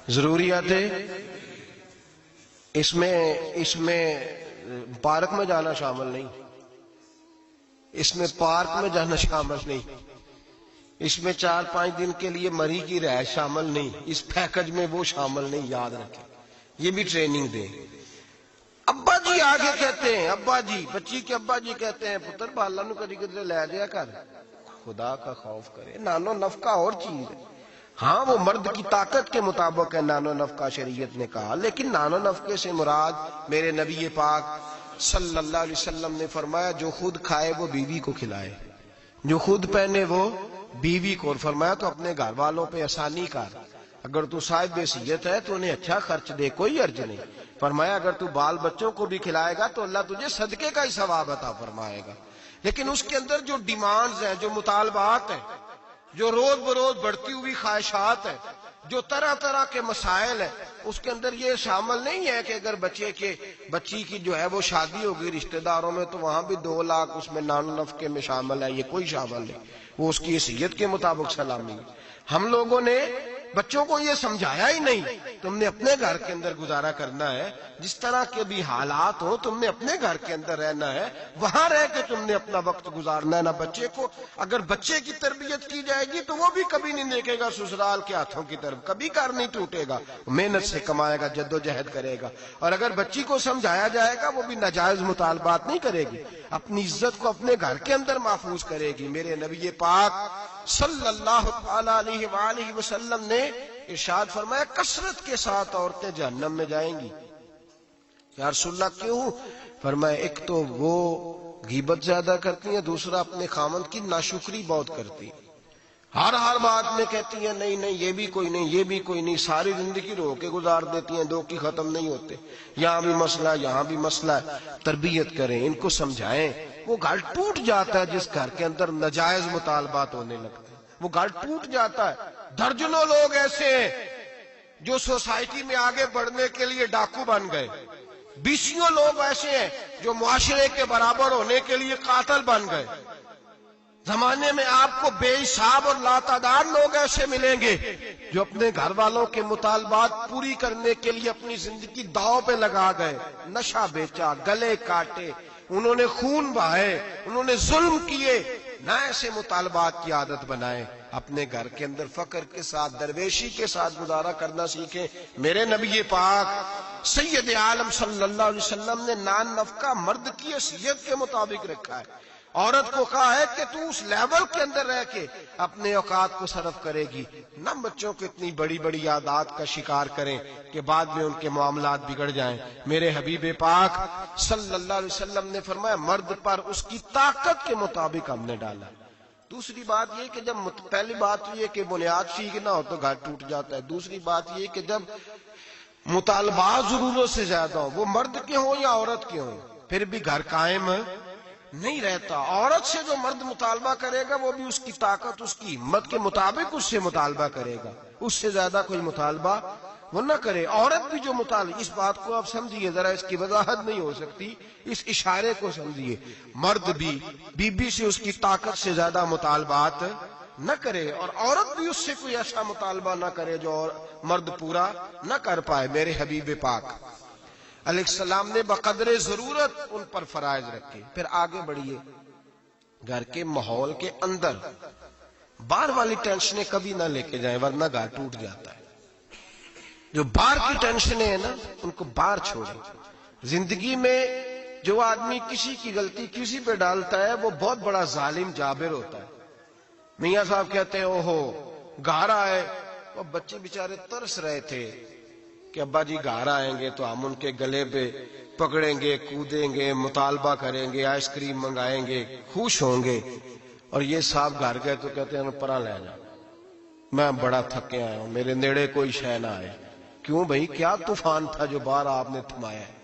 ضروریات۔ اس میں پارک میں جانا شامل نہیں، اس میں پارک میں جانا شامل نہیں، اس میں 4-5 دن کے لیے مری کی رہائش شامل نہیں، اس پیکج میں وہ شامل نہیں، یاد رکھیں، یہ بھی ٹریننگ دیں۔ ابا جی آگے کہتے ہیں، ابا جی، بچی کے ابا جی کہتے ہیں پتر بالا نو کدی کدی لے جایا کر، خدا کا خوف کرے۔ نانو نفقہ اور چیز ہے، ہاں وہ مرد کی طاقت کے مطابق ہے، نانو نفقہ شریعت نے کہا، لیکن نانو نفقے سے مراد میرے نبی پاک صلی اللہ علیہ وسلم نے فرمایا جو خود کھائے وہ بیوی کو کھلائے، جو خود پہنے وہ بیوی کو، اور فرمایا تو اپنے گھر والوں پہ آسانی کر، اگر تو صاحب حیثیت ہے تو انہیں اچھا خرچ دے، کوئی عرض نہیں۔ فرمایا اگر تو بال بچوں کو بھی کھلائے گا تو اللہ تجھے صدقے کا ہی ثواب عطا فرمائے گا، لیکن اس کے اندر جو ڈیمانڈز ہیں، جو مطالبات ہیں، جو روز بروز بڑھتی ہوئی خواہشات ہیں، جو طرح طرح کے مسائل ہیں، اس کے اندر یہ شامل نہیں ہے کہ اگر بچی کی جو ہے وہ شادی ہوگی رشتہ داروں میں تو وہاں بھی 2 لاکھ اس میں نان نفقے میں شامل ہے، یہ کوئی شامل نہیں، وہ اس کی حیثیت کے مطابق سلامی ہے۔ ہم لوگوں نے بچوں کو یہ سمجھایا ہی نہیں. تم نے اپنے گھر کے اندر گزارا کرنا ہے، جس طرح کے بھی حالات ہو تم نے اپنے گھر کے اندر رہنا ہے، وہاں رہ کے تم نے اپنا وقت گزارنا ہے. نہ بچے کو اگر بچے کی تربیت کی جائے گی تو وہ بھی کبھی نہیں دیکھے گا سسرال کے ہاتھوں کی طرف، کبھی گھر نہیں ٹوٹے گا، محنت سے کمائے گا، جد و جہد کرے گا. اور اگر بچی کو سمجھایا جائے گا وہ بھی ناجائز مطالبات نہیں کرے گی، اپنی عزت کو اپنے گھر کے اندر محفوظ کرے گی. میرے نبی پاک صلی اللہ تعالی علیہ وآلہ وسلم نے ارشاد فرمایا کثرت کے ساتھ عورتیں جہنم میں جائیں گی. یا رسول اللہ کیوں؟ فرمایا ایک تو وہ غیبت زیادہ کرتی ہیں، دوسرا اپنے خامند کی ناشکری بہت کرتی ہیں. ہر بات میں کہتی ہیں نہیں نہیں یہ بھی کوئی نہیں، یہ بھی کوئی نہیں، ساری زندگی رو کے گزار دیتی ہیں، دو کی ختم نہیں ہوتے، یہاں بھی مسئلہ یہاں بھی مسئلہ ہے. تربیت کریں، ان کو سمجھائیں. وہ گھر ٹوٹ جاتا ہے جس گھر کے اندر ناجائز مطالبات ہونے لگتے ہیں، وہ گھر ٹوٹ جاتا ہے. درجنوں لوگ ایسے ہیں جو سوسائٹی میں آگے بڑھنے کے لیے ڈاکو بن گئے، بیسیوں لوگ ایسے ہیں جو معاشرے کے برابر ہونے کے لیے قاتل بن گئے. زمانے میں آپ کو بے حساب اور لاتعداد لوگ ایسے ملیں گے جو اپنے گھر والوں کے مطالبات پوری کرنے کے لیے اپنی زندگی داؤ پہ لگا گئے، نشہ بیچا، گلے کاٹے، انہوں نے خون بہائے، انہوں نے ظلم کیے. نہ ایسے مطالبات کی عادت بنائیں، اپنے گھر کے اندر فقر کے ساتھ درویشی کے ساتھ گزارا کرنا سیکھیں. میرے نبی پاک سید عالم صلی اللہ علیہ وسلم نے نان نفقہ مرد کی حیثیت کے مطابق رکھا ہے. عورت کو کہا ہے کہ تو اس لیول کے اندر رہ کے اپنے اوقات کو صرف کرے گی، نہ بچوں کو اتنی بڑی بڑی عادات کا شکار کریں کہ بعد میں ان کے معاملات بگڑ جائیں. میرے حبیب پاک صلی اللہ علیہ وسلم نے فرمایا مرد پر اس کی طاقت کے مطابق ہم نے ڈالا. دوسری بات یہ کہ جب پہلی بات یہ کہ بنیاد ٹھیک نہ ہو تو گھر ٹوٹ جاتا ہے. دوسری بات یہ کہ جب مطالبات ضرورت سے زیادہ ہو، وہ مرد کے ہوں یا عورت کے ہوں، پھر بھی گھر قائم نہیں رہتا. عورت سے جو مرد مطالبہ کرے گا وہ بھی اس کی طاقت اس کی ہمت کے مطابق اس سے مطالبہ کرے گا، اس سے زیادہ کوئی مطالبہ وہ نہ کرے. عورت بھی جو مطالبہ، اس بات کو آپ سمجھیے ذرا، اس کی وضاحت نہیں ہو سکتی، اس اشارے کو سمجھیے. مرد بھی بیوی سے اس کی طاقت سے زیادہ مطالبات نہ کرے اور عورت بھی اس سے کوئی ایسا مطالبہ نہ کرے جو مرد پورا نہ کر پائے. میرے حبیب پاک علیہ السلام نے بقدر ضرورت ان پر فرائض رکھے. پھر آگے بڑھیے، گھر کے ماحول کے اندر باہر والی ٹینشنیں کبھی نہ لے کے جائیں ورنہ گھر ٹوٹ جاتا ہے. جو باہر کی ٹینشنیں ہیں نا ان کو باہر چھوڑیں. زندگی میں جو آدمی کسی کی غلطی کسی پہ ڈالتا ہے وہ بہت بڑا ظالم جابر ہوتا ہے. میاں صاحب کہتے ہیں اوہو گھر آئے، وہ بچے بیچارے ترس رہے تھے کہ ابا جی گھر آئیں گے تو ہم ان کے گلے پہ پکڑیں گے، کودیں گے، مطالبہ کریں گے، آئس کریم منگائیں گے، خوش ہوں گے. اور یہ صاحب گھر گئے تو کہتے ہیں پرا لے جا، میں بڑا تھکے آیا ہوں، میرے نیڑے کوئی شے نہ آئے. کیوں بھائی، کیا طوفان تھا جو باہر آپ نے تھمایا ہے؟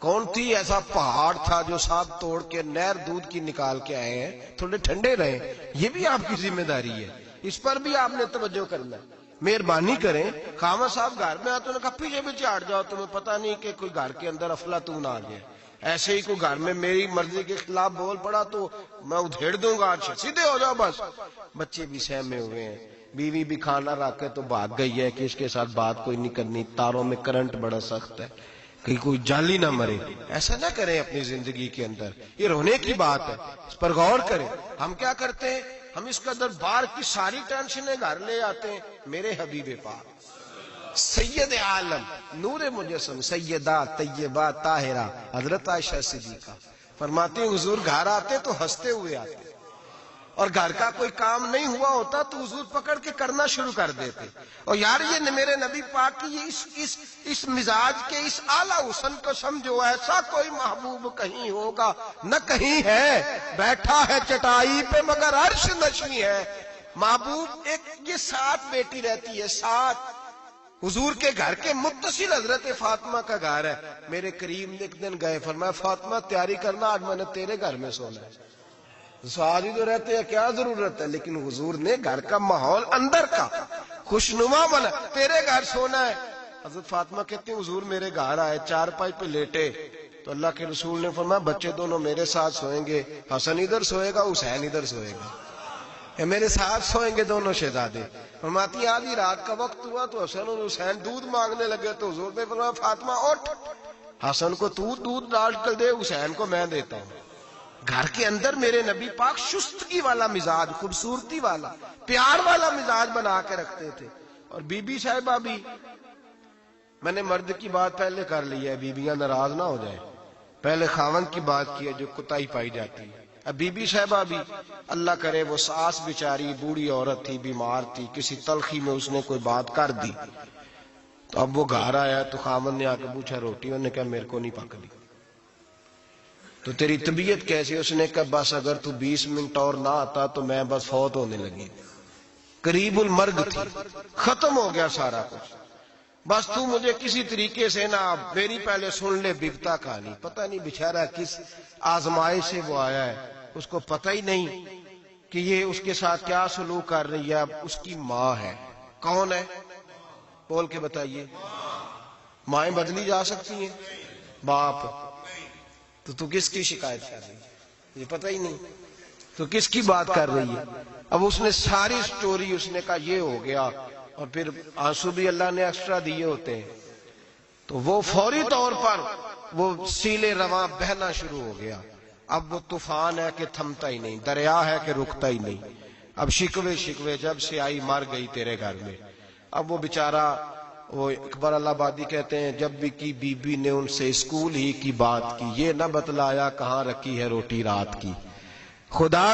کون تھی ایسا پہاڑ تھا جو صاحب توڑ کے نہر دودھ کی نکال کے آئے ہیں؟ تھوڑے ٹھنڈے رہیں، یہ بھی آپ کی ذمہ داری ہے، اس پر بھی آپ نے توجہ کرنا ہے. مہربانی کریں. خامد صاحب گھر میں آتے نے کہا پیچھے پیچھے ہٹ جاؤ، تمہیں پتہ نہیں کہ کوئی گھر کے اندر افلاطون آ جائے. ایسے ہی کوئی گھر میں میری مرضی کے خلاف بول پڑا تو میں ادھیڑ دوں گا، سیدھے ہو جاؤ بس. بچے بھی سہمے ہوئے ہیں، بیوی بھی کھانا رکھ کے تو بھاگ گئی ہے کہ اس کے ساتھ بات کوئی نہیں کرنی، تاروں میں کرنٹ بڑا سخت ہے، کہیں کوئی جالی نہ مرے. ایسا نہ کریں اپنی زندگی کے اندر، یہ رونے کی بات ہے، اس پر غور کریں. ہم کیا کرتے ہیں، ہم اس کے اندر باہر کی ساری ٹینشنیں گھر لے آتے ہیں. میرے حبیب پاک سید عالم نور مجسم سیدہ طیبہ طاہرہ حضرت عائشہ صدیقہ فرماتے ہیں حضور گھر آتے تو ہنستے ہوئے آتے، اور گھر کا کوئی کام نہیں ہوا ہوتا تو حضور پکڑ کے کرنا شروع کر دیتے. اور یار یہ میرے نبی پاک کی اس مزاج کے اس اعلیٰ حسن کو سمجھو، ایسا کوئی محبوب کہیں ہوگا نہ کہیں ہے، بیٹھا ہے چٹائی پہ مگر عرش نشیں ہے. محبوب ایک یہ 7 بیٹی رہتی ہے، 7. حضور کے گھر کے متصل حضرت فاطمہ کا گھر ہے. میرے کریم نے ایک دن گئے، فرمایا فاطمہ تیاری کرنا، آج میں نے تیرے گھر میں سونا ہے. سوال ہی تو رہتے ہیں کیا ضرورت ہے، لیکن حضور نے گھر کا ماحول اندر کا خوشنما بنا، تیرے گھر سونا ہے. حضرت فاطمہ کہتے ہیں حضور میرے گھر آئے، چارپائی پہ لیٹے تو اللہ کے رسول نے فرمایا بچے دونوں میرے ساتھ سوئیں گے، حسن ادھر سوئے گا، حسین ادھر سوئے گا. کہ میرے ساتھ سوئیں گے دونوں شہزادے. فرماتی آدھی رات کا وقت ہوا تو حسن اور حسین دودھ مانگنے لگے تو حضور نے فرمایا فاطمہ اٹھ، حسن کو تو دودھ ڈال کر دے، حسین کو میں دیتا ہوں. گھر کے اندر میرے نبی پاک شستگی والا مزاج، خوبصورتی والا، پیار والا مزاج بنا کے رکھتے تھے. اور بی بی صاحبہ بھی، میں نے مرد کی بات پہلے کر لی ہے، بیویاں ناراض نہ ہو جائیں، پہلے خاوند کی بات کی ہے جو کوتاہی پائی جاتی ہے. اب بی بی صاحبہ بھی اللہ کرے وہ ساس بیچاری بوڑھی عورت تھی، بیمار تھی، کسی تلخی میں اس نے کوئی بات کر دی، تو اب وہ گھر آیا تو خاوند نے آ کے پوچھا روٹی، انہوں نے کہا میرے کو نہیں پک دی. تو تیری طبیعت کیسی؟ اس نے کہا بس اگر تو 20 منٹ اور نہ آتا تو میں بس فوت ہونے لگی، قریب المرگ تھی، ختم ہو گیا سارا کچھ، بس تو مجھے کسی طریقے سے نہ میری پہلے سن لے بگتا کہانی. پتہ نہیں بیچارہ کس آزمائش سے وہ آیا ہے، اس کو پتہ ہی نہیں کہ یہ اس کے ساتھ کیا سلوک کر رہی ہے. اب اس کی ماں ہے، کون ہے بول کے بتائیے؟ مائیں بدلی جا سکتی ہیں، باپ. تو کس کی شکایت کر رہی ہے؟ یہ پتہ ہی نہیں تو کس کی بات کر رہی ہے. اب اس نے ساری سٹوری اس نے کہا یہ ہو گیا، اور پھر آنسو بھی اللہ نے ایکسٹرا دیے ہوتے ہیں، تو وہ فوری طور پر وہ سیلے رواں بہنا شروع ہو گیا. اب وہ طوفان ہے کہ تھمتا ہی نہیں، دریا ہے کہ رکتا ہی نہیں. اب شکوے جب سے آئی مر گئی تیرے گھر میں. اب وہ بیچارہ، وہ اکبر اللہ آبادی کہتے ہیں جب بھی کی بی بی نے ان سے اسکول ہی کی بات کی، یہ نہ بتلایا کہاں رکھی ہے روٹی رات کی. خدا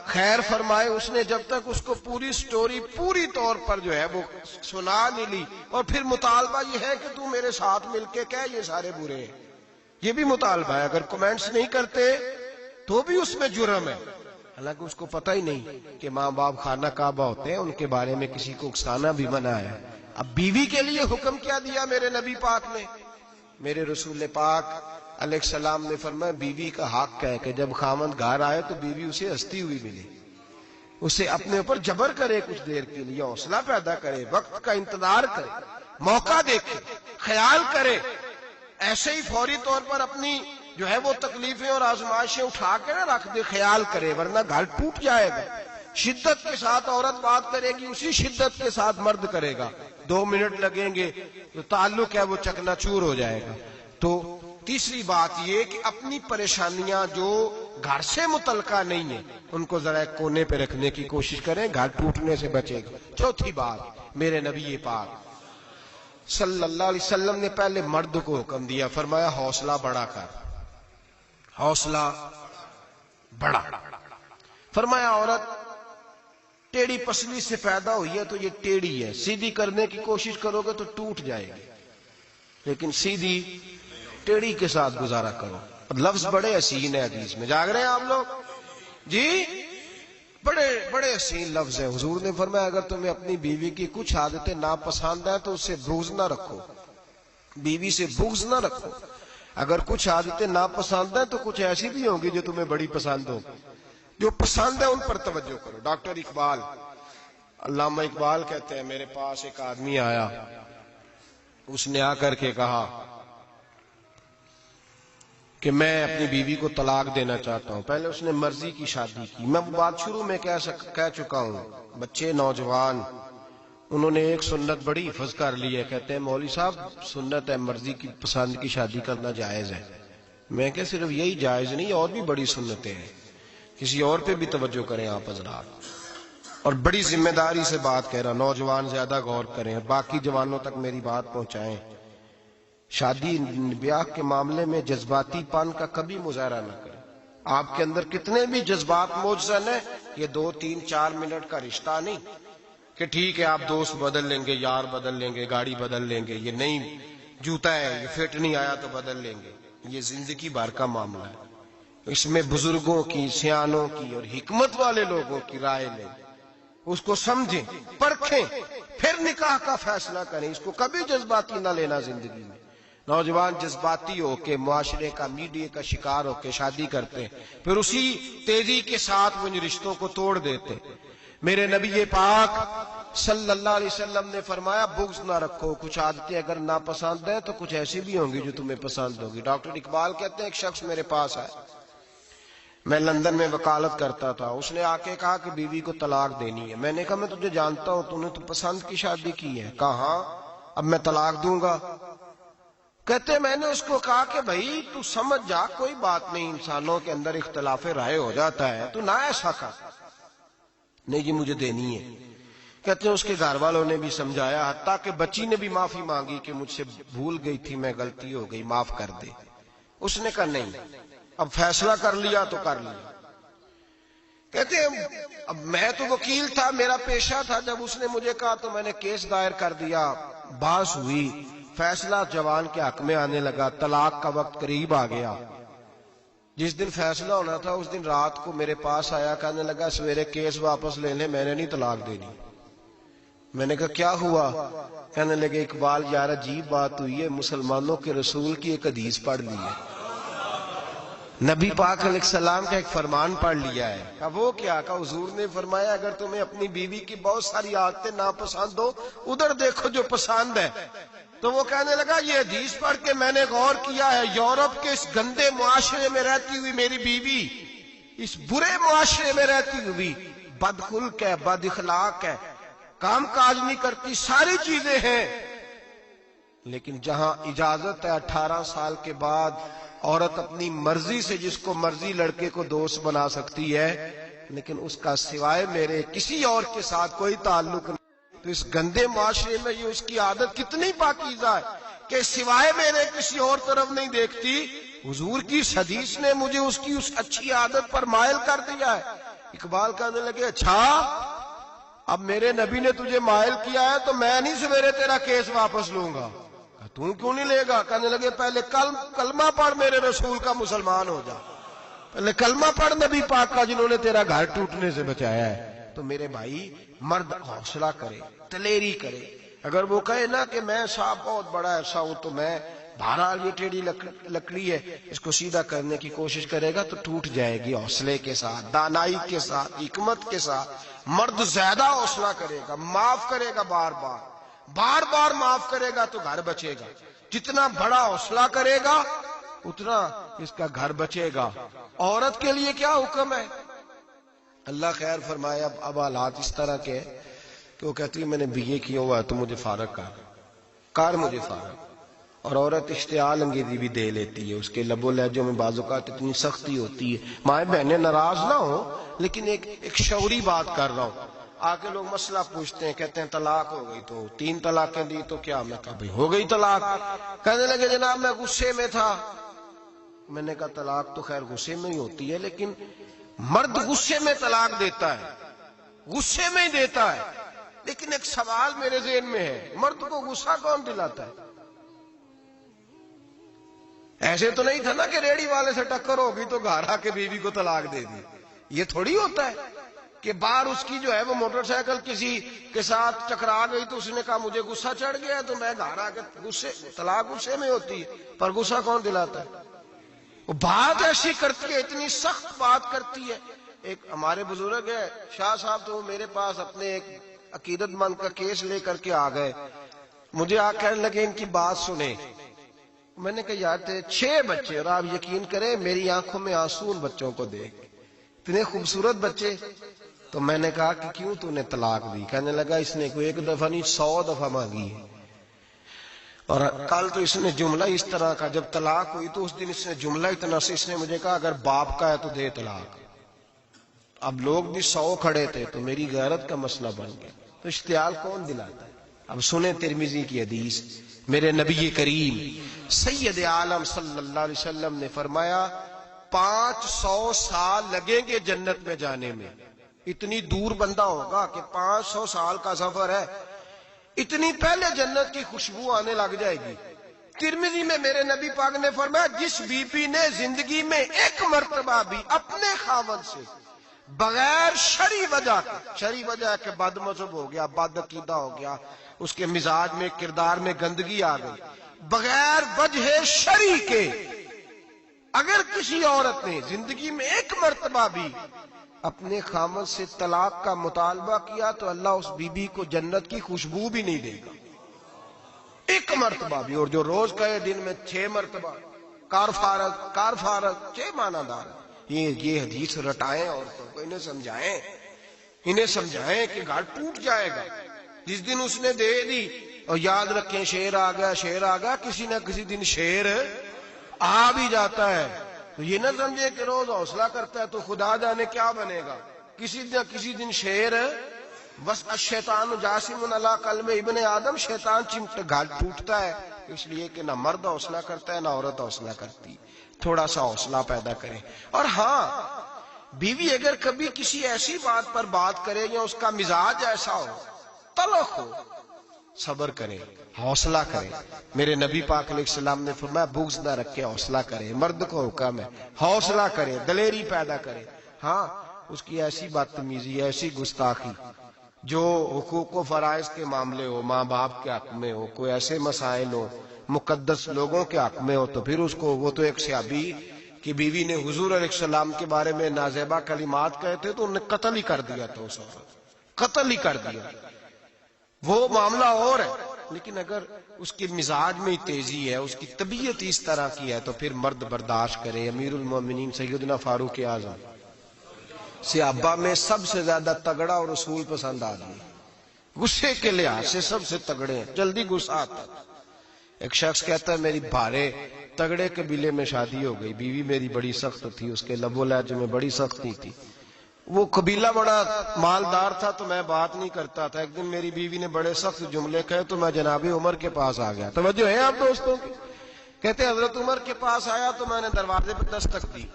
خیر فرمائے، اس نے جب تک اس کو پوری سٹوری پوری طور پر جو ہے وہ سنا نہیں لی. اور پھر مطالبہ یہ ہے کہ تو میرے ساتھ مل کے کہہ یہ سارے برے ہیں، یہ بھی مطالبہ ہے. اگر کمنٹس نہیں کرتے تو بھی اس میں جرم ہے. حالانکہ اس کو پتہ ہی نہیں کہ ماں باپ خانہ کعبہ ہوتے ہیں، ان کے بارے میں کسی کو اکسانا بھی منع ہے. اب بیوی کے لیے حکم کیا دیا میرے نبی پاک نے؟ میرے رسول پاک علیہ السلام نے فرمایا بیوی کا حق ہے کہ جب خاوند گھر آئے تو بیوی اسے ہنستی ہوئی ملے، اسے اپنے اوپر جبر کرے، کچھ دیر کے لیے حوصلہ پیدا کرے، وقت کا انتظار کرے، موقع دیکھے، خیال کرے. ایسے ہی فوری طور پر اپنی جو ہے وہ تکلیفیں اور آزمائشیں اٹھا کے نہ رکھ دے، خیال کرے، ورنہ گھر ٹوٹ جائے گا. شدت کے ساتھ عورت بات کرے گی، اسی شدت کے ساتھ مرد کرے گا. 2 منٹ لگیں گے تو تعلق ہے وہ چکنا چور ہو جائے گا. تو تیسری بات یہ کہ اپنی پریشانیاں جو گھر سے متعلقہ نہیں ہیں ان کو ذرا ایک کونے پہ رکھنے کی کوشش کریں، گھر ٹوٹنے سے بچے گا. چوتھی بات، میرے نبی پاک صلی اللہ علیہ وسلم نے پہلے مرد کو حکم دیا، فرمایا حوصلہ بڑا کر، حوصلہ بڑا. فرمایا عورت ٹیڑھی پسلی سے پیدا ہوئی ہے تو یہ ٹیڑھی ہے، سیدھی کرنے کی کوشش کرو گے تو ٹوٹ جائے گی، لیکن سیدھی ٹیڑھی کے ساتھ گزارا کرو. لفظ بڑے حسین ہیں حدیث میں، جاگ رہے ہیں آپ لوگ جی؟ بڑے حسین لفظ ہیں. حضور نے فرمایا اگر تمہیں اپنی بیوی کی کچھ عادتیں ناپسند ہیں تو اس سے بغض نہ رکھو، بیوی سے بغض نہ رکھو. اگر کچھ عادتیں ناپسند ہیں تو کچھ ایسی بھی ہوں گی جو تمہیں بڑی پسند ہو، جو پسند ہے ان پر توجہ کرو. ڈاکٹر اقبال، علامہ اقبال کہتے ہیں میرے پاس ایک آدمی آیا، اس نے آ کر کے کہا کہ میں اپنی بیوی کو طلاق دینا چاہتا ہوں. پہلے اس نے مرضی کی شادی کی، میں وہ بات شروع میں کہہ چکا ہوں. بچے نوجوان انہوں نے ایک سنت بڑی حفظ کر لی ہے، کہتے ہیں مولوی صاحب سنت ہے مرضی کی پسند کی شادی کرنا جائز ہے. میں کہ صرف یہی جائز نہیں، اور بھی بڑی سنتیں ہیں، کسی اور پہ بھی توجہ کریں آپ حضرات. اور بڑی ذمہ داری سے بات کہہ رہا، نوجوان زیادہ غور کریں اور باقی جوانوں تک میری بات پہنچائیں. شادی بیاہ کے معاملے میں جذباتی پن کا کبھی مظاہرہ نہ کریں. آپ کے اندر کتنے بھی جذبات موجزن ہیں، یہ 2 3 4 منٹ کا رشتہ نہیں کہ ٹھیک ہے آپ دوست بدل لیں گے، یار بدل لیں گے، گاڑی بدل لیں گے، یہ نہیں جوتا ہے یہ فٹ نہیں آیا تو بدل لیں گے. یہ زندگی بھر کا معاملہ ہے. اس میں بزرگوں کی، سیانوں کی اور حکمت والے لوگوں کی رائے لیں، اس کو سمجھیں، پرکھیں، پھر نکاح کا فیصلہ کریں. اس کو کبھی جذباتی نہ لینا. زندگی میں نوجوان جذباتی ہو کے معاشرے کا، میڈیا کا شکار ہو کے شادی کرتے ہیں، پھر اسی تیزی کے ساتھ وہ ان رشتوں کو توڑ دیتے. میرے نبی پاک صلی اللہ علیہ وسلم نے فرمایا بغض نہ رکھو. کچھ عادتیں اگر ناپسند ہیں تو کچھ ایسی بھی ہوں گی جو تمہیں پسند ہوگی. ڈاکٹر اقبال کہتے ہیں ایک شخص میرے پاس آیا، میں لندن میں وکالت کرتا تھا، اس نے آ کے کہا کہ بیوی کو طلاق دینی ہے۔ میں نے کہا میں تجھے جانتا ہوں، تو نے تو پسند کی شادی کی ہے۔ کہا ہاں، اب میں طلاق دوں گا۔ کہتے میں نے اس کو کہا کہ بھائی تو سمجھ جا، کوئی بات نہیں، انسانوں کے اندر اختلاف رائے ہو جاتا ہے، تو نہ ایسا کر۔ نہیں جی مجھے دینی ہے۔ کہتے ہیں اس کے گھر والوں نے بھی سمجھایا، حتیٰ کہ بچی نے بھی معافی مانگی کہ مجھ سے بھول گئی تھی، میں غلطی ہو گئی، معاف کر دے۔ اس نے کہا نہیں، اب فیصلہ کر لیا تو کر لیا۔ کہتے ہیں اب میں تو وکیل تھا، میرا پیشہ تھا، جب اس نے مجھے کہا تو میں نے کیس دائر کر دیا، بحث ہوئی، فیصلہ جوان کے حق میں آنے لگا، طلاق کا وقت قریب آ گیا۔ جس دن فیصلہ ہونا تھا اس دن رات کو میرے پاس آیا، کہنے لگا سویرے کیس واپس لے لیں، میں نے نہیں طلاق دینی۔ میں نے کہا کیا ہوا؟ کہنے لگے اقبال یار عجیب بات ہوئی ہے، مسلمانوں کے رسول کی ایک حدیث پڑھ لی ہے، نبی پاک علیہ السلام کا ایک فرمان پڑھ لیا ہے۔ کہا وہ کیا؟ کہا حضور نے فرمایا اگر تمہیں اپنی بیوی کی بہت ساری عادتیں ناپسند ہو، ادھر دیکھو جو پسند ہے۔ تو وہ کہنے لگا یہ حدیث پڑھ کے میں نے غور کیا ہے، یورپ کے اس گندے معاشرے میں رہتی ہوئی میری بیوی، اس برے معاشرے میں رہتی ہوئی بد خلق ہے، بد اخلاق ہے، کام کاج نہیں کرتی، ساری چیزیں ہیں، لیکن جہاں اجازت ہے 18 سال کے بعد عورت اپنی مرضی سے جس کو مرضی لڑکے کو دوست بنا سکتی ہے، لیکن اس کا سوائے میرے کسی اور کے ساتھ کوئی تعلق نہیں۔ تو اس گندے معاشرے میں یہ اس کی عادت کتنی پاکیزہ ہے کہ سوائے میرے کسی اور طرف نہیں دیکھتی۔ حضور کی اس حدیث نے مجھے اس کی اس اچھی عادت پر مائل کر دیا ہے۔ اقبال کہنے لگے اچھا اب میرے نبی نے تجھے مائل کیا ہے تو میں نہیں سویرے تیرا کیس واپس لوں گا۔ تم کیوں نہیں لے گا؟ کہنے لگے پہلے کلمہ پڑھ میرے رسول کا، مسلمان ہو جا، پہلے کلمہ پڑھ نبی پاک کا جنہوں نے تیرا گھر ٹوٹنے سے بچایا ہے۔ تو میرے بھائی مرد حوصلہ کرے، دلیری کرے۔ اگر وہ کہے نا کہ میں صاحب بہت بڑا ایسا ہوں تو میں بہرحال یہ ٹیڑھی لکڑی ہے اس کو سیدھا کرنے کی کوشش کرے گا تو ٹوٹ جائے گی۔ حوصلے کے ساتھ، دانائی کے ساتھ، حکمت کے ساتھ مرد زیادہ حوصلہ کرے گا، معاف کرے گا، بار بار معاف کرے گا تو گھر بچے گا۔ جتنا بڑا حوصلہ کرے گا اتنا اس کا گھر بچے گا۔ عورت کے لیے کیا حکم ہے؟ اللہ خیر فرمائے۔ اب حالات اس طرح کے کہ وہ کہتی ہے میں نے BA کیا ہوا ہے تو مجھے فارغ کر مجھے فارغ۔ اور عورت اشتعال انگیزی بھی دے لیتی ہے، اس کے لب و لہجوں میں بعض اوقات اتنی سختی ہوتی ہے۔ مائیں بہنیں ناراض نہ ہو، لیکن ایک شعوری بات کر رہا ہوں۔ آگے لوگ مسئلہ پوچھتے ہیں، کہتے ہیں طلاق ہو گئی تو 3 طلاقیں دی تو کیا؟ میں کہا بھئی ہو گئی طلاق۔ کہنے لگے جناب میں غصے میں تھا۔ میں نے کہا طلاق تو خیر غصے میں ہی ہوتی ہے، لیکن مرد غصے میں طلاق دیتا ہے، غصے میں ہی دیتا ہے، لیکن ایک سوال میرے ذہن میں ہے، مرد کو غصہ کون دلاتا ہے؟ ایسے تو نہیں تھا نا کہ ریڑی والے سے ٹکر ہوگی تو گھر آ کے بیوی کو طلاق دے دی۔ یہ تھوڑی ہوتا ہے کہ باہر اس کی جو ہے وہ موٹر سائیکل کسی کے ساتھ ٹکرا گئی تو اس نے کہا مجھے غصہ چڑھ گیا تو میں گھر آ کے طلاق غصے میں ہوتی ہے، پر غصہ کون دلاتا ہے؟ وہ بات ایسی کرتی ہے، اتنی سخت بات کرتی ہے۔ ایک ہمارے بزرگ ہے شاہ صاحب، تو میرے پاس اپنے ایک عقیدت مند کا کیس لے کر کے آ گئے، مجھے آ کہنے لگے ان کی بات سنیں۔ میں نے کہا یار تھے 6 بچے، اور آپ یقین کریں میری آنکھوں میں آنسو ان بچوں کو دیکھ، اتنے خوبصورت بچے۔ تو میں نے کہا کہ کیوں تو نے طلاق دی؟ کہنے لگا اس نے کوئی 1 دفعہ نہیں 100 دفعہ مانگی ہے۔ اور کل تو اس نے جملہ اس طرح کا، جب طلاق ہوئی تو اس دن اس نے جملہ اتنا سے اس نے مجھے کہا اگر باپ کا ہے تو دے طلاق۔ اب لوگ بھی 100 کھڑے تھے تو میری غیرت کا مسئلہ بن گیا۔ تو اشتعال کون دلاتا ہے؟ اب سنیں ترمذی کی حدیث، میرے نبی کریم سید عالم صلی اللہ علیہ وسلم نے فرمایا 500 سال لگیں گے جنت میں جانے میں۔ اتنی دور بندہ ہوگا کہ 500 سال کا سفر ہے، اتنی پہلے جنت کی خوشبو آنے لگ جائے گی۔ ترمذی میں میرے نبی پاک نے فرمایا جس بی بی نے زندگی میں 1 مرتبہ بھی اپنے خاوند سے بغیر شرعی وجہ ہے کہ بد مذہب ہو گیا، بد عقیدہ ہو گیا، اس کے مزاج میں کردار میں گندگی آ گئی، بغیر وجہ شرعی کے اگر کسی عورت نے زندگی میں 1 مرتبہ بھی اپنے خاوند سے طلاق کا مطالبہ کیا تو اللہ اس بی بی کو جنت کی خوشبو بھی نہیں دے گا، 1 مرتبہ بھی۔ اور جو روز کہے دن میں 6 مرتبہ کار فارغ 6 معنی دار، یہ حدیث رٹائیں عورتوں کو، انہیں سمجھائیں کہ گھر ٹوٹ جائے گا جس دن اس نے دے دی. اور یاد رکھیں شیر آ گیا کسی نہ کسی دن شیر آ بھی جاتا ہے. تو یہ نہ سمجھے کہ روز حوصلہ کرتا ہے تو خدا جانے کیا بنے گا. کسی نہ کسی دن شیر بس الشیطان جاسم علی قلب ابن آدم، شیطان گھر ٹوٹتا ہے اس لیے کہ نہ مرد حوصلہ کرتا ہے نہ عورت حوصلہ کرتی. تھوڑا سا حوصلہ پیدا کریں. اور ہاں، بیوی اگر کبھی کسی ایسی بات پر بات کرے یا اس کا مزاج ایسا ہو، تلخ ہو، صبر کرے، حوصلہ کرے. میرے نبی پاک علیہ السلام نے فرمایا بغض نہ رکھے، حوصلہ کرے. مرد کو حکم ہے حوصلہ کرے، دلیری پیدا کرے. ہاں، اس کی ایسی بدتمیزی، ایسی گستاخی جو حقوق و فرائض کے معاملے ہو، ماں باپ کے حق میں ہو، کوئی ایسے مسائل ہو مقدس لوگوں کے حق میں ہو، تو پھر اس کو، وہ تو ایک صحابی کی بیوی نے حضور علیہ السلام کے بارے میں نازیبا کلمات کہے تھے تو انہیں قتل ہی کر دیا تھا. اس وقت قتل ہی کر دیا. وہ معاملہ اور ہے، لیکن اگر اس کے مزاج میں تیزی ہے، اس کی طبیعت اس طرح کی ہے، تو پھر مرد برداشت کرے. امیر المومنین سیدنا فاروق اعظم صحابہ میں سب سے زیادہ تگڑا اور رسول پسند آدمی، غصے کے لحاظ سے سب سے تگڑے ہیں، جلدی غصہ آتا. ایک شخص کہتا ہے میری بھارے تگڑے قبیلے میں شادی ہو گئی، بیوی میری بڑی سخت تھی، اس کے لب و لہجے میں بڑی سختی تھی. وہ قبیلہ بڑا مالدار تھا تو میں بات نہیں کرتا تھا. ایک دن میری بیوی نے بڑے سخت جملے کہے تو میں جناب عمر کے پاس آ گیا. توجہ ہے آپ دوستوں کی؟ کہتے ہیں حضرت عمر کے پاس آیا تو میں نے دروازے پہ دستک دی،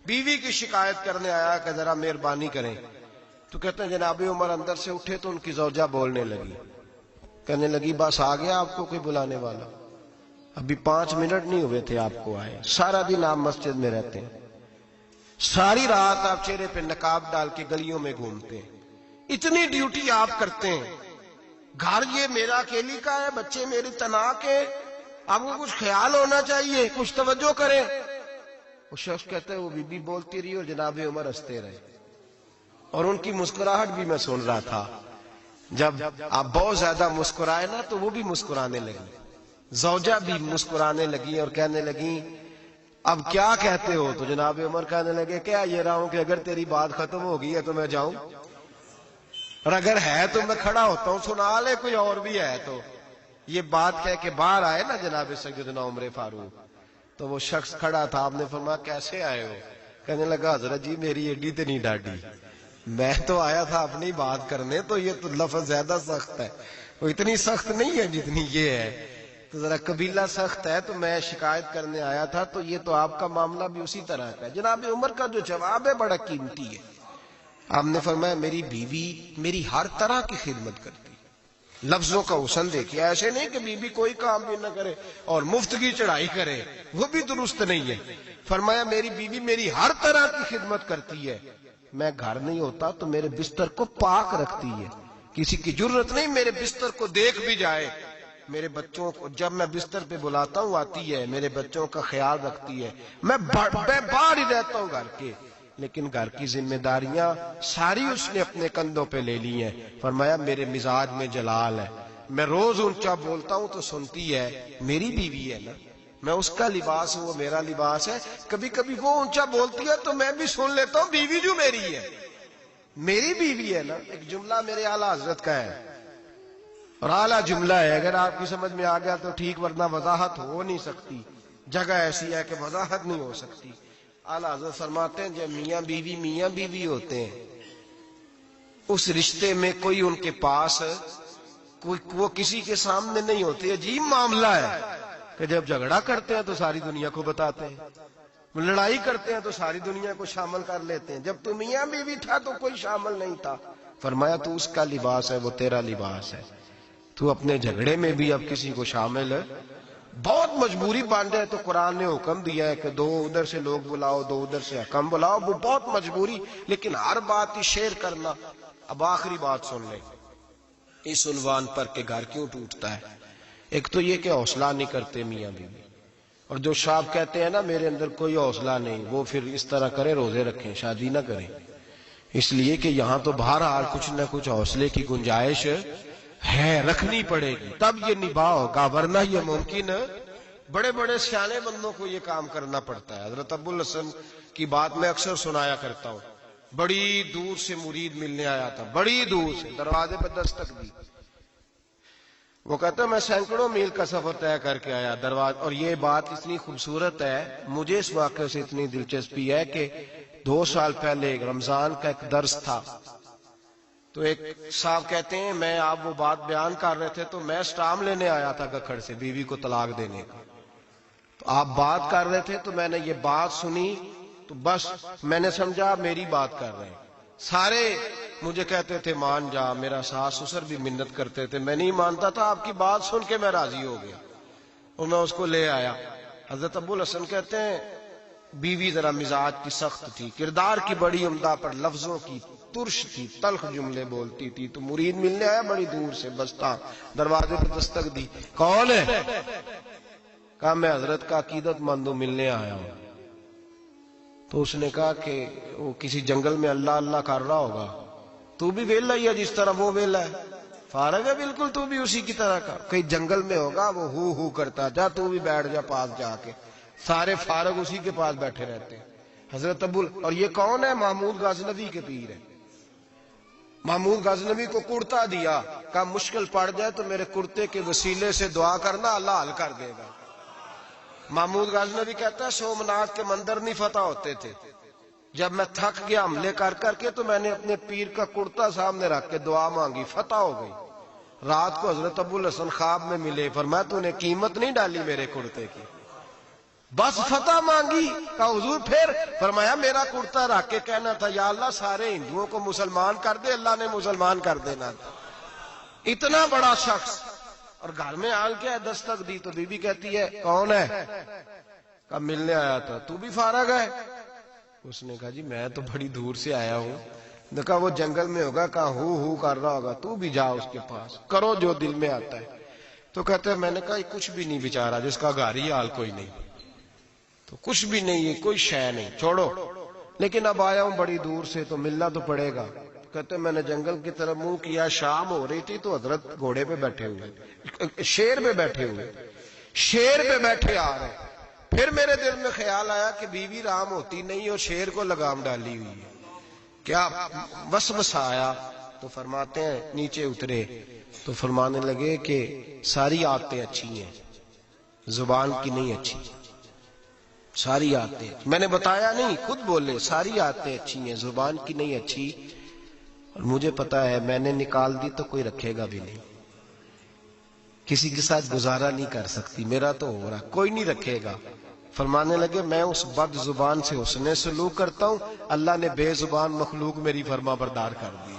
بیوی کی شکایت کرنے آیا کہ ذرا مہربانی کریں. تو کہتے ہیں جناب عمر اندر سے اٹھے تو ان کی زوجہ بولنے لگی، کہنے لگی بس آ گیا آپ کو کوئی بلانے والا؟ ابھی 5 منٹ نہیں ہوئے تھے آپ کو آئے. سارا دن آپ مسجد میں رہتے ہیں، ساری رات آپ چہرے پہ نقاب ڈال کے گلیوں میں گھومتے ہیں، اتنی ڈیوٹی آپ کرتے ہیں. گھر یہ میرا اکیلی کا ہے، بچے میری تنہا کے، آپ کو کچھ خیال ہونا چاہیے، کچھ توجہ کریں. وہ شخص کہتے ہیں وہ بی بی بولتی رہی اور جناب عمر ہنستے رہے، اور ان کی مسکراہٹ بھی میں سن رہا تھا. جب آپ بہت زیادہ مسکرائے نا تو وہ بھی مسکرانے لگی، زوجہ بھی مسکرانے لگی اور کہنے لگی اب کیا کہتے ہو؟ تو جناب عمر کہنے لگے کیا یہ رہا ہوں کہ اگر تیری بات ختم ہو گئی ہے تو میں جاؤں، اور اگر ہے تو میں کھڑا ہوتا ہوں، سنا لے کوئی اور بھی ہے تو. یہ بات کہہ کے باہر آئے نا جناب سیدنا عمر فاروق، تو وہ شخص کھڑا تھا. آپ نے فرمایا کیسے آئے ہو؟ کہنے لگا حضرت جی میری ایڈی تو نہیں ڈاڈی، میں تو آیا تھا اپنی بات کرنے، تو یہ تو لفظ زیادہ سخت ہے، وہ اتنی سخت نہیں ہے جتنی یہ ہے، تو ذرا قبیلہ سخت ہے تو میں شکایت کرنے آیا تھا. تو یہ تو آپ کا معاملہ بھی اسی طرح کا ہے. جناب عمر کا جو جواب ہے بڑا قیمتی ہے. آپ نے فرمایا میری بیوی میری ہر طرح کی خدمت کرتی. لفظوں کا حسن دیکھیے، ایسے نہیں کہ بیوی کوئی کام بھی نہ کرے اور مفت کی چڑھائی کرے، وہ بھی درست نہیں ہے. فرمایا میری بیوی میری ہر طرح کی خدمت کرتی ہے، میں گھر نہیں ہوتا تو میرے بستر کو پاک رکھتی ہے، کسی کی جرت نہیں میرے بستر کو دیکھ بھی جائے. میرے بچوں کو جب میں بستر پہ بلاتا ہوں آتی ہے، میرے بچوں کا خیال رکھتی ہے. میں باہر ہی رہتا ہوں گھر کے، لیکن گھر کی ذمہ داریاں ساری اس نے اپنے کندھوں پہ لے لی ہیں. فرمایا میرے مزاج میں جلال ہے، میں روز اونچا بولتا ہوں تو سنتی ہے. میری بیوی ہے نا، میں اس کا لباس ہوں، وہ میرا لباس ہے. کبھی کبھی وہ اونچا بولتی ہے تو میں بھی سن لیتا ہوں، بیوی جو میری ہے، میری بیوی ہے نا. ایک جملہ میرے اعلیٰ حضرت کا ہے اور اعلیٰ جملہ ہے، اگر آپ کی سمجھ میں آ گیا تو ٹھیک، ورنہ وضاحت ہو نہیں سکتی، جگہ ایسی ہے کہ وضاحت نہیں ہو سکتی. اعلیٰ حضرت فرماتے ہیں جب میاں بیوی ہوتے ہیں، اس رشتے میں کوئی ان کے پاس وہ کسی کے سامنے نہیں ہوتے. عجیب معاملہ ہے کہ جب جھگڑا کرتے ہیں تو ساری دنیا کو بتاتے ہیں، لڑائی کرتے ہیں تو ساری دنیا کو شامل کر لیتے ہیں. جب تو میاں بیوی تھا تو کوئی شامل نہیں تھا. فرمایا تو اس کا لباس ہے، وہ تیرا لباس ہے. تو اپنے جھگڑے میں بھی اب کسی کو شامل ہے، بہت مجبوری بن جائے تو قرآن نے حکم دیا ہے کہ 2 ادھر سے لوگ بلاؤ، 2 ادھر سے حکم بلاؤ، وہ بہت مجبوری. لیکن ہر بات ہی شیئر کرنا. اب آخری بات سن لیں اس عنوان پر کہ گھر کیوں ٹوٹتا ہے. ایک تو یہ کہ حوصلہ نہیں کرتے میاں بیوی، اور جو شاب کہتے ہیں نا میرے اندر کوئی حوصلہ نہیں، وہ پھر اس طرح کریں، روزے رکھیں، شادی نہ کریں. اس لیے کہ یہاں تو بہرحال کچھ نہ کچھ حوصلے کی گنجائش ہے، رکھنی پڑے گی، تب یہ نباہ ہوگا، ورنہ یہ ممکن بڑے بڑے سیانے بندوں کو یہ کام کرنا پڑتا ہے. حضرت ابو الحسن کی بات میں اکثر سنایا کرتا ہوں. بڑی دور سے مرید ملنے آیا تھا، بڑی دور سے، دروازے پہ دستک دی. وہ کہتا ہے میں سینکڑوں میل کا سفر طے کر کے آیا دروازے. اور یہ بات اتنی خوبصورت ہے، مجھے اس واقعے سے اتنی دلچسپی ہے کہ 2 سال پہلے رمضان کا ایک درس تھا، تو ایک صاحب کہتے ہیں میں آپ وہ بات بیان کر رہے تھے تو میں سٹام لینے آیا تھا گکھڑ سے بیوی کو طلاق دینے کا. تو آپ بات کر رہے تھے تو میں نے یہ بات سنی تو بس میں نے سمجھا میری بات کر رہے ہیں. سارے مجھے کہتے تھے مان جا، میرا ساس سسر بھی منت کرتے تھے، میں نہیں مانتا تھا. آپ کی بات سن کے میں راضی ہو گیا اور میں اس کو لے آیا. حضرت ابو الحسن کہتے ہیں بیوی ذرا مزاج کی سخت تھی، کردار کی بڑی عمدہ، پر لفظوں کی ترش تھی، تلخ جملے بولتی تھی. تو مرید ملنے آیا بڑی دور سے، بستا دروازے پر دستک دی. کون ہے؟ کہا میں حضرت کا عقیدت مند ہوں، ملنے آیا ہوں. تو اس نے کہا کہ وہ کسی جنگل میں اللہ اللہ کر رہا ہوگا، تو بھی ویلا ہی ہے جس طرح وہ ویلا ہے، فارغ ہے بالکل، تو بھی اسی کی طرح کا. کہیں جنگل میں ہوگا وہ ہو کرتا، جا تو بھی بیٹھ جا پاس جا کے. سارے فارغ اسی کے پاس بیٹھے رہتے ہیں. حضرت اور یہ کون ہے؟ محمود غازنوی کے پیر ہے. محمود غازنوی کو کرتا دیا، کہا مشکل پڑ جائے تو میرے کرتے کے وسیلے سے دعا کرنا، اللہ حل کر دے گا. محمود غازنوی کہتا ہے سومناتھ کے مندر نہیں فتح ہوتے تھے، جب میں تھک گیا حملے کر کر کے تو میں نے اپنے پیر کا کرتا سامنے رکھ کے دعا مانگی، فتح ہو گئی. رات کو حضرت ابو الحسن خواب میں ملے، فرمایا تو نے قیمت نہیں ڈالی میرے کرتے کی، بس فتح مانگی. کہا حضور پھر؟ فرمایا میرا کرتا رکھ کے کہنا تھا یا اللہ سارے ہندوؤں کو مسلمان کر دے، اللہ نے مسلمان کر دینا تھا. اتنا بڑا شخص، اور گھر میں آن کے دستک دی تو بی بی کہتی ہے کون ہے؟ کہا ملنے آیا تھا. تو بھی فارغ ہے؟ اس نے کہا جی میں تو بڑی دور سے آیا ہوں. نے کہا وہ جنگل میں ہوگا، کہا ہو کر رہا ہوگا، تو بھی جا اس کے پاس، کرو جو دل میں آتا ہے. تو کہتے ہیں میں نے کہا کچھ بھی نہیں بیچارہ، جس کا گھر ہی حال کوئی نہیں، تو کچھ بھی نہیں ہے، کوئی شے نہیں، چھوڑو. لیکن اب آیا ہوں بڑی دور سے تو ملنا تو پڑے گا. کہتے میں نے جنگل کی طرف منہ کیا، شام ہو رہی تھی تو حضرت گھوڑے پہ بیٹھے ہوئے، شیر پہ بیٹھے ہوئے، شیر پہ بیٹھے آ رہے. پھر میرے دل میں خیال آیا کہ بیوی رام ہوتی نہیں اور شیر کو لگام ڈالی ہوئی ہے، کیا وسوسہ آیا. تو فرماتے ہیں نیچے اترے تو فرمانے لگے کہ ساری عادتیں اچھی ہیں، زبان کی نہیں اچھی. ساری عادتیں، میں نے بتایا نہیں، خود بولے ساری عادتیں اچھی ہیں، زبان کی نہیں اچھی. اور مجھے پتا ہے میں نے نکال دی تو کوئی رکھے گا بھی نہیں، کسی کے ساتھ گزارا نہیں کر سکتی، میرا تو ہو رہا، کوئی نہیں رکھے گا. فرمانے لگے میں اس بد زبان سے حسن سلوک کرتا ہوں، اللہ نے بے زبان مخلوق میری فرما بردار کر دی.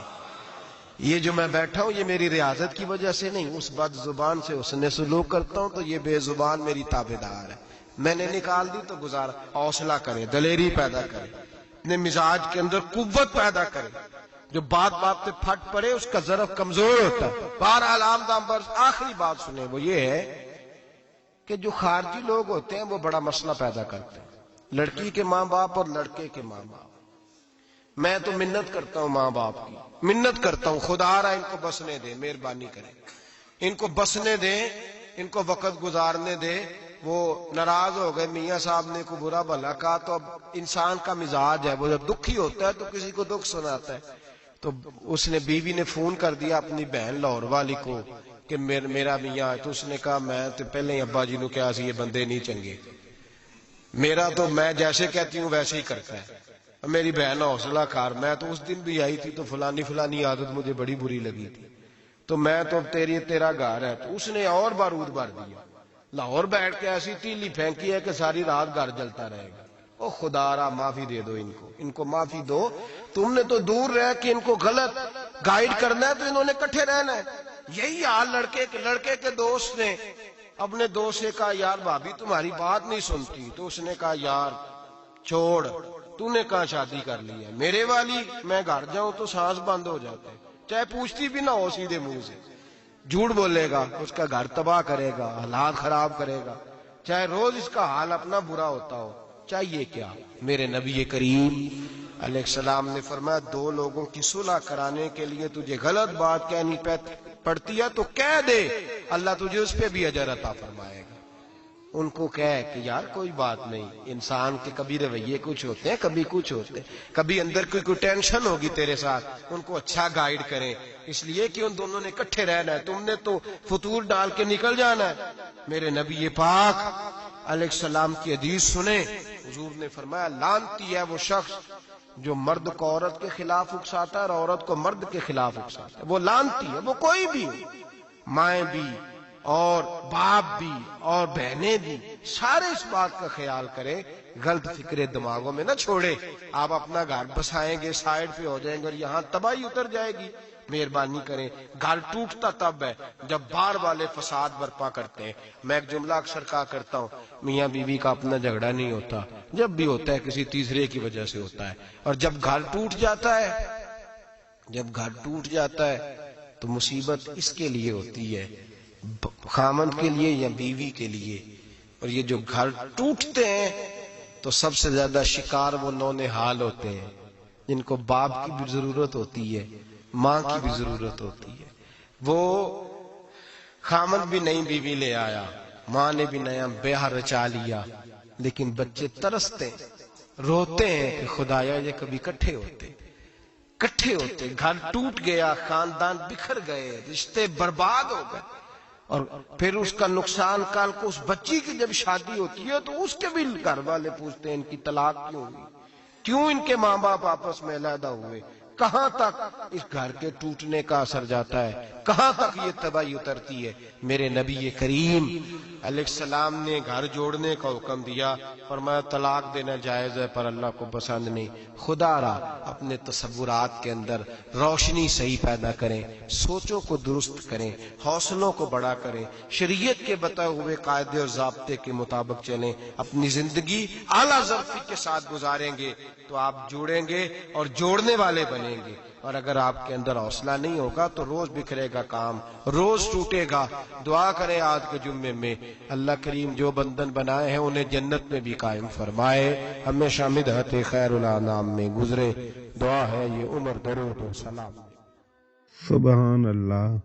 یہ جو میں بیٹھا ہوں یہ میری ریاضت کی وجہ سے نہیں، اس بد زبان سے حسن سلوک کرتا ہوں تو یہ بے زبان میری تابعدار ہے. میں نے نکال دی تو گزارا. حوصلہ کرے، دلیری پیدا کرے، اپنے مزاج کے اندر قوت پیدا کرے. جو بات پہ پھٹ پڑے اس کا ظرف کمزور ہوتا ہے. بہرحال عام پر آخری بات سنیں، وہ یہ ہے کہ جو خارجی لوگ ہوتے ہیں وہ بڑا مسئلہ پیدا کرتے ہیں. لڑکی کے ماں باپ اور لڑکے کے ماں باپ. میں تو منت کرتا ہوں ماں باپ کی، منت کرتا ہوں خدا را ان کو بسنے دے، مہربانی کرے ان کو بسنے دے، ان کو وقت گزارنے دے. وہ ناراض ہو گئے، میاں صاحب نے کو برا بھلا کہا، تو اب انسان کا مزاج ہے، وہ جب دکھی ہوتا ہے تو کسی کو دکھ سناتا ہے. تو اس نے بیوی نے فون کر دیا اپنی بہن لاہور والی کو کہ میرا میاں. تو اس نے کہا میں تو پہلے ہی ابا جی نو کیا سی یہ بندے نہیں چنگے، میرا تو میں جیسے کہتی ہوں ویسے ہی کرتا ہے. میری بہن حوصلہ کار، میں تو اس دن بھی آئی تھی تو فلانی عادت مجھے بڑی بری لگی تھی، تو میں تو تیرا گھر ہے. تو اس نے اور بارود بھر دیا، لاہور بیٹھ کے ایسی تیلی پھینکی ہے کہ ساری رات گھر جلتا رہے گا. او خدا را معافی دے دو ان کو معافی دو. تم نے تو دور رہ کے ان کو غلط گائیڈ کرنا ہے تو انہوں نے کٹھے رہنا ہے. یہی حال لڑکے کے دوست نے اپنے دوست سے کہا یار بھابھی تمہاری بات نہیں سنتی. تو اس نے کہا یار چھوڑ، تو نے کہاں شادی کر لی ہے میرے والی، میں گھر جاؤں تو سانس بند ہو جاتا ہے، چاہے پوچھتی بھی نہ ہو سیدھے منہ سے. جھوٹ بولے گا، اس کا گھر تباہ کرے گا، حالات خراب کرے گا، چاہے روز اس کا حال اپنا برا ہوتا ہو. چاہیے کیا؟ میرے نبی کریم علیہ السلام نے فرمایا 2 لوگوں کی صلح کرانے کے لیے تجھے غلط بات کہنی پڑتی ہے تو کہہ دے، اللہ تجھے اس پہ بھی اجر عطا فرمائے گا. ان کو کہے کہ یار کوئی بات نہیں، انسان کے کبھی رویے کچھ ہوتے ہیں، کبھی کچھ ہوتے ہیں، کبھی اندر کوئی ٹینشن ہوگی تیرے ساتھ، ان کو اچھا گائیڈ کریں، اس لیے کہ ان دونوں نے اکٹھے رہنا ہے، تم نے تو فطور ڈال کے نکل جانا ہے۔ میرے نبی پاک علیہ السلام کی حدیث سنیں، حضور نے فرمایا لعنتی ہے وہ شخص جو مرد کو عورت کے خلاف اکساتا ہے اور عورت کو مرد کے خلاف اکساتا ہے، وہ لعنتی ہے، وہ کوئی بھی ہو، مائیں بھی اور باپ بھی اور بہنیں بھی، سارے اس بات کا خیال کریں، غلط فکرے دماغوں میں نہ چھوڑے۔ آپ اپنا گھر بسائیں گے، سائڈ پہ ہو جائیں گے اور یہاں تباہی اتر جائے گی۔ مہربانی کریں، گھر ٹوٹتا تب ہے جب باہر والے فساد برپا کرتے ہیں۔ میں ایک جملہ اکثر کہا کرتا ہوں، میاں بیوی کا اپنا جھگڑا نہیں ہوتا، جب بھی ہوتا ہے کسی تیسرے کی وجہ سے ہوتا ہے، اور جب گھر ٹوٹ جاتا ہے، جب گھر ٹوٹ جاتا ہے تو مصیبت اس کے لیے ہوتی ہے، خامند کے لیے یا بیوی کے لیے۔ اور یہ جو گھر ٹوٹتے ہیں تو سب سے زیادہ شکار وہ نونہال ہوتے ہیں جن کو باپ کی بھی ضرورت ہوتی ہے، ماں کی بھی ضرورت ہوتی ہے۔ وہ خامند بھی نئی بیوی لے آیا، ماں نے بھی نیا بیاہ رچا لیا، لیکن بچے ترستے ہیں، روتے ہیں کہ خدایا یہ کبھی کٹھے ہوتے، گھر ٹوٹ گیا، خاندان بکھر گئے، رشتے برباد ہو گئے۔ اور پھر اس کا نقصان کل کو اس بچی کی جب شادی ہوتی ہے تو اس کے بھی گھر والے پوچھتے ہیں ان کی طلاق کیوں ہوئی، کیوں ان کے ماں باپ آپس میں علیحدہ ہوئے، کہاں تک اس گھر کے ٹوٹنے کا اثر جاتا ہے، کہاں تک یہ تباہی اترتی ہے۔ میرے نبی کریم علیہ السلام نے گھر جوڑنے کا حکم دیا، فرمایا طلاق دینا جائز ہے پر اللہ کو پسند نہیں۔ خدا را اپنے تصورات کے اندر روشنی صحیح پیدا کریں، سوچوں کو درست کریں، حوصلوں کو بڑا کریں، شریعت کے بتائے ہوئے قاعدے اور ضابطے کے مطابق چلیں، اپنی زندگی اعلیٰ ظرفی کے ساتھ گزاریں گے تو آپ جوڑیں گے اور جوڑنے والے بنیں گے۔ اور اگر آپ کے اندر حوصلہ نہیں ہوگا تو روز بکھرے گا کام، روز ٹوٹے گا۔ دعا کریں آج کے جمعے میں اللہ کریم جو بندھن بنائے ہیں انہیں جنت میں بھی قائم فرمائے، ہمیشہ مدحت خیر الانام میں گزرے۔ دعا ہے یہ عمر درود و سلام۔ سبحان اللہ۔